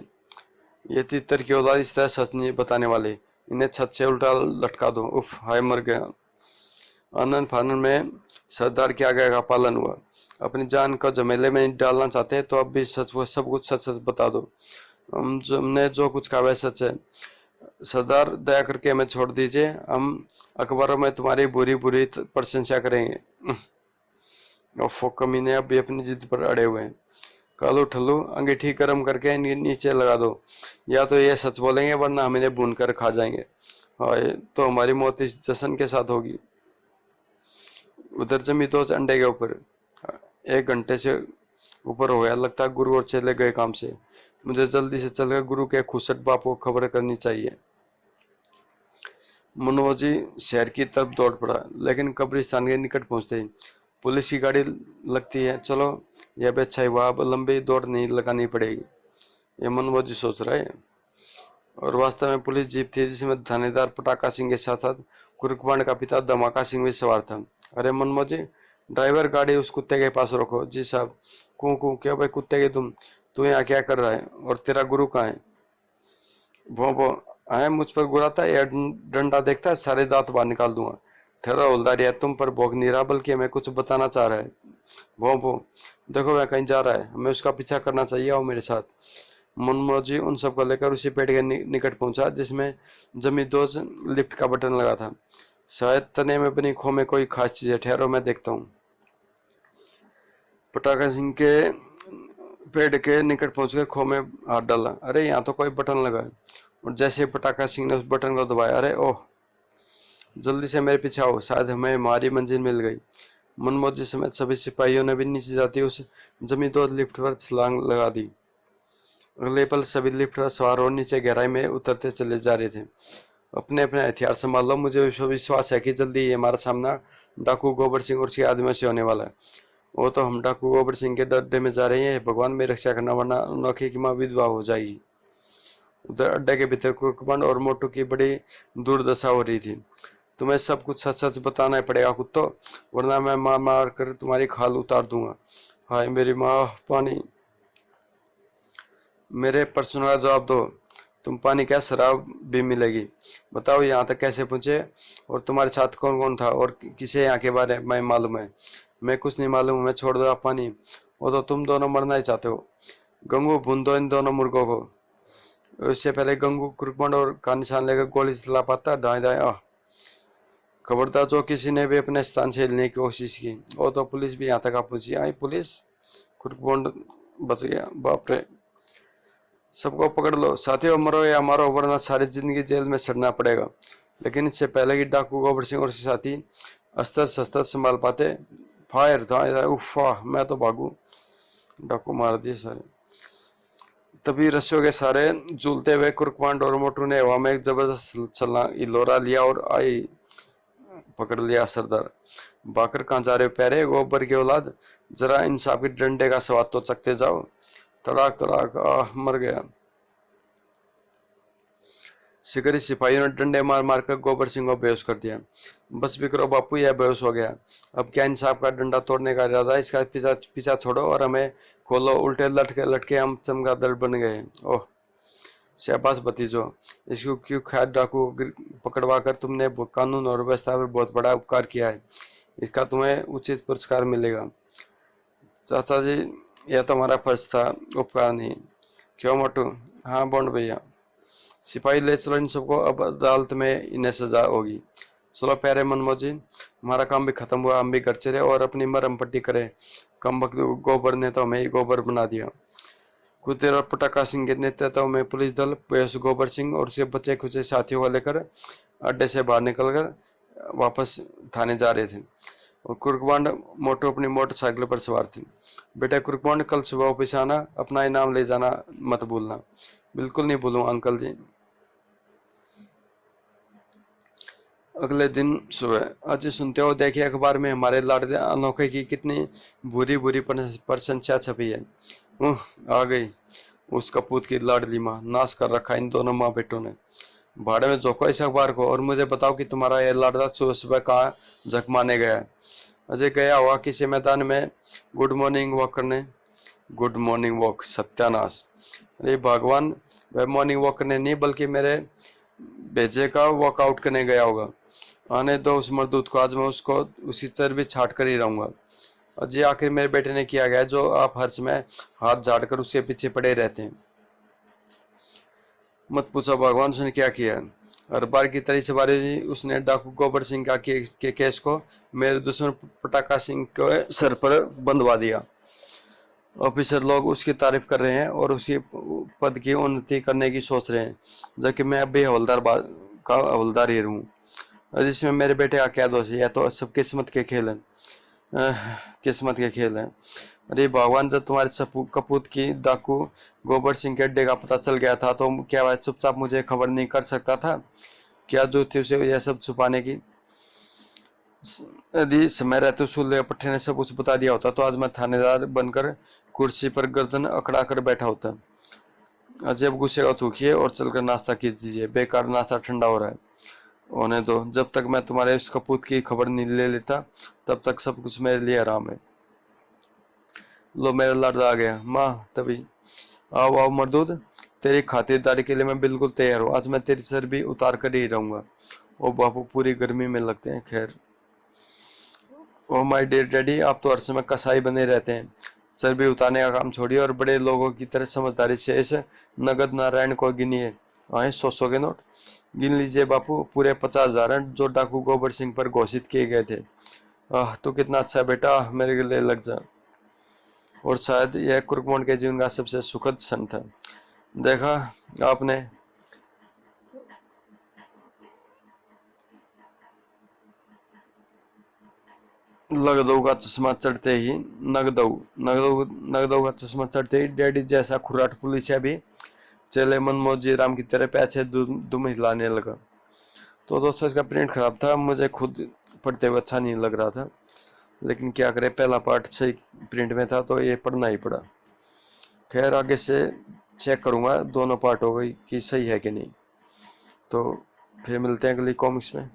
ये तितर की औलाद इस तरह सच नहीं बताने वाले, इन्हें छत से उल्टा लटका दो। उफ, हाय मर गया। आनंद फानन में सरदार के आज्ञा का पालन हुआ। अपनी जान को झमेले में डालना चाहते हैं तो अब भी सच, वो सब कुछ सच सच बता दो। हमने जो कुछ कहा वह सच है। सरदार, दया करके हमें छोड़ दीजिए, हम अखबारों में तुम्हारी बुरी बुरी प्रशंसा करेंगे। और कमीने अब भी अपनी जिद पर अड़े हुए हैं। कालू ठल्लू, अंगीठी गर्म करके नीचे लगा दो, या तो ये सच बोलेंगे वरना हम इन्हें भून कर खा जाएंगे। हाँ, तो हमारी मौत इस जश्न के साथ होगी। उधर जमी तो अंडे के ऊपर 1 घंटे से ऊपर हो गया, लगता है गुरु और चले गए काम से। मुझे जल्दी से चलकर गुरु के खुसट बाप को खबर करनी चाहिए। मनोजी शहर की तरफ दौड़ पड़ा, लेकिन कब्रिस्तान के निकट पहुंचते ही पुलिस की गाड़ी लगती है। चलो, यह भी अच्छा हुआ, अब लंबी दौड़ नहीं लगानी पड़ेगी, ये मनोजी सोच रहा है। और वास्तव में पुलिस जीप थी जिसमें थानेदार पटाका सिंह के साथ साथ कुरुकपांड का पिता धमाका सिंह भी सवार था। अरे मनमोजी, ड्राइवर, गाड़ी उस कुत्ते के पास रखो। जी साहब। कू कू, क्या भाई कुत्ते के तू यहाँ क्या कर रहा है, और तेरा गुरु कहाँ है? वो आए मुझ पर गुराता है, या डंडा देखता है, सारे दांत बाहर निकाल दूंगा। ठहरा हौलदार, यार तुम पर भोग नहीं रहा, बल्कि हमें कुछ बताना चाह रहा है। वो देखो, वह कहीं जा रहा है, हमें उसका पीछा करना चाहिए, आओ मेरे साथ। मनमोजी उन सबको लेकर उसी पेड़ के निकट पहुंचा जिसमें जमींदोज लिफ्ट का बटन लगा था। शायद तने में बनी खो में कोई खास चीज है, ठहरो मैं देखता हूँ। पटाखा सिंह के पेड़ के निकट पहुंचकर खो में हाथ डाला। अरे यहाँ तो कोई बटन लगा है। और जैसे पटाखा सिंह ने उस बटन को दबाया, अरे ओह, जल्दी से मेरे पीछे आओ, शायद हमें हमारी मंजिल मिल गई। मनमोजी समेत सभी सिपाहियों ने भी नीचे जाती उस जमींदोज लिफ्ट पर छलांग लगा दी। अगले पल सभी लिफ्ट पर सवार और नीचे गहराई में उतरते चले जा रहे थे। अपने अपने हथियार संभाल लो, मुझे विश्वास है कि जल्दी ही हमारा सामना डाकू गोबर सिंह और उसके आदमियों से होने वाला है। वो तो हम डाकू गोबर सिंह के अड्डे में जा रहे हैं, भगवान में रक्षा करना, वरना नौकी की माँ विधवा हो जाएगी। उधर अड्डे के भीतर कुकमंड और मोटू की बड़ी दुर्दशा हो रही थी। तुम्हें सब कुछ सच सच बताना पड़ेगा कुत्तो, वरना मैं मार मार कर तुम्हारी खाल उतार दूंगा। हाय मेरी माँ, पानी, मेरे प्रश्न का जवाब दो। तुम पानी क्या, शराब भी मिलेगी? बताओ यहाँ तक कैसे पहुंचे, और तुम्हारे साथ कौन कौन था, और किसे यहाँ के बारे में मालूम है? मैं कुछ नहीं मालूम, मैं छोड़ दो आप पानी। वो तो तुम दोनों मरना ही चाहते हो। गंगू, भून दो इन दोनों मुर्गों को। इससे पहले गंगू कुरकुंड और का निशान लेकर गोली चला पाता, दाएं दाएं आह। खबरदार, जो किसी ने भी अपने स्थान से हिलने की कोशिश की। वो तो पुलिस भी यहाँ तक आ पहुंची। आई पुलिस। कुरकुंड बच गया। बाप रे, सबको पकड़ लो साथियों, मरो या मारो, वरना सारी जिंदगी जेल में सड़ना पड़ेगा। लेकिन इससे पहले कि डाकू गोबर सिंह और उसके साथी अस्त्र शस्त्र संभाल पाते, फायर था। उफा, मैं तो भागू। डाकू मार दिए सारे। तभी रस्सियों के सारे झूलते हुए कुरकमांड और मोटू ने हवा में एक जबरदस्त चलना इलोरा लिया और आई पकड़ लिया। सरदार, बाकर कहाँ जा रहे हो प्यारे गोबर की औलाद, जरा इंसाफ के डंडे का स्वाद तो चखते जाओ। तड़ाक तड़ाक, आह, मर गया। शिकारी सिपाहियों ने डंडे मार मार कर गोबर सिंह को बेहोश कर दिया। बस भी करो बापू, यह बेहोश हो गया। अब क्या इंसाफ का डंडा तोड़ने का इरादा है? इसका पीछा पीछा छोड़ो और हमें खोलो। उल्टे लटके लटके हम चमगादड़ बन गए। ओह, शाबाश भतीजो, इसको क्यों खैर डाकू पकड़वा कर तुमने कानून और व्यवस्था पर बहुत बड़ा उपकार किया है। इसका तुम्हें उचित पुरस्कार मिलेगा। चाचा जी, यह तो हमारा फर्ज था, उपकार नहीं। क्यों मोटू? हाँ बोंड भैया। सिपाही ले चलो इन सबको, अब अदालत में इन्हें सजा होगी। चलो प्यारे मनमोजी, हमारा काम भी खत्म हुआ, हम भी घर चले और अपनी मरहम पट्टी करें। कम वक्त गोबर ने तो हमें गोबर बना दिया। कुतेर और पटाखा सिंह के नेतृत्व में पुलिस दल बेहोश गोबर सिंह और उसके बचे खुचे साथियों को लेकर अड्डे से बाहर निकलकर वापस थाने जा रहे थे और कुर्कवांड मोटू अपनी मोटरसाइकिल पर सवार थी। बेटा कुर्कवांड, कल सुबह ऑफिस आना, अपना इनाम ले जाना मत भूलना। बिल्कुल नहीं भूलूंगा अंकल जी। अगले दिन सुबह, अजय सुनते हो देखिए अखबार में हमारे लाडले अनोखे की कितनी बुरी बुरी प्रशंसा छपी है। आ गई उस कपूत की लाडली माँ, नाश कर रखा इन दोनों माँ बेटों ने। भाड़े में झोंको इस अखबार को और मुझे बताओ कि तुम्हारा यह लाडला सुबह सुबह कहाँ झक मारने गया है। अजय गया हुआ किसी मैदान में गुड मॉर्निंग वॉक करने। गुड मॉर्निंग वॉक, सत्यानाश। अरे भगवान, वह मॉर्निंग वॉक करने नहीं बल्कि मेरे भेजे का वॉकआउट करने गया होगा। आने दो उस मरदूत को, आज मैं उसको उसकी चर्बी छाट कर ही रहूंगा। अजय आखिर मेरे बेटे ने किया गया जो आप हर समय हाथ झाड़ कर उसके पीछे पड़े रहते हैं। मत पूछो भगवान उसने क्या किया। हर बार की तरह इस बार उसने डाकू गोबर सिंह का के केस को मेरे दुश्मन पटाखा सिंह के सर पर बंधवा दिया। ऑफिसर लोग उसकी तारीफ कर रहे हैं और उसकी पद की उन्नति करने की सोच रहे हैं, जबकि मैं अब भी हवलदार ही रहूं। और इसमें मेरे बेटे का क्या दोष है? यह तो सब किस्मत के खेल हैं। किस्मत के खेल हैं। अरे भगवान, जब तुम्हारे कपूत की डाकू गोबर सिंह के अड्डे का पता चल गया था तो क्या वह चुपचाप मुझे खबर नहीं कर सकता था? क्या जरूरत थी उसे यह सब छुपाने की? यदि समय रहते सुल्ले पट्टे ने सब कुछ बता दिया होता तो आज मैं थानेदार बनकर कुर्सी पर गर्दन अकड़ा कर बैठा होता। अजय गुस्से का थूकिए और चलकर नाश्ता कीज दीजिए, बेकार नाश्ता ठंडा हो रहा है। होने दो, जब तक मैं तुम्हारे उस कपूत की खबर नहीं ले लेता तब तक सब कुछ मेरे लिए आराम है। लो मेरा लाडला आ गया। माँ तभी, आओ आओ मरदूद, तेरी खातिरदारी के लिए मैं बिल्कुल तैयार हूँ। आज मैं तेरी चर्बी उतार कर ही रहूंगा। ओ बापू, पूरी गर्मी में लगते हैं। खैर, ओ माय डियर डैडी, आप तो हर समय कसाई बने रहते हैं। चर्बी उतारने का काम छोड़िए और बड़े लोगों की तरह समझदारी से इस नगद नारायण को गिनिए। आए 100-100 के नोट गिन लीजिए बापू, पूरे 50,000 हैं जो डाकू गोबर सिंह पर घोषित किए गए थे। आह, तू कितना अच्छा बेटा, मेरे लिए लग जा। और शायद यह कुर्कमोन के जीवन का सबसे सुखद क्षण था। देखा आपने, लगदऊ का चश्मा चढ़ते ही नगदऊ नगदऊ नगदऊ का चश्मा चढ़ते ही डैडी जैसा खुराट पुलिस भी चेले मनमोजी राम की तरह पैसे दुम हिलाने लगा। तो दोस्तों, इसका प्रिंट खराब था, मुझे खुद पढ़ते हुए अच्छा नहीं लग रहा था, लेकिन क्या करे, पहला पार्ट सही प्रिंट में था तो ये पढ़ना ही पड़ा। खैर, आगे से चेक करूंगा दोनों पार्ट हो गई कि सही है कि नहीं। तो फिर मिलते हैं अगली कॉमिक्स में।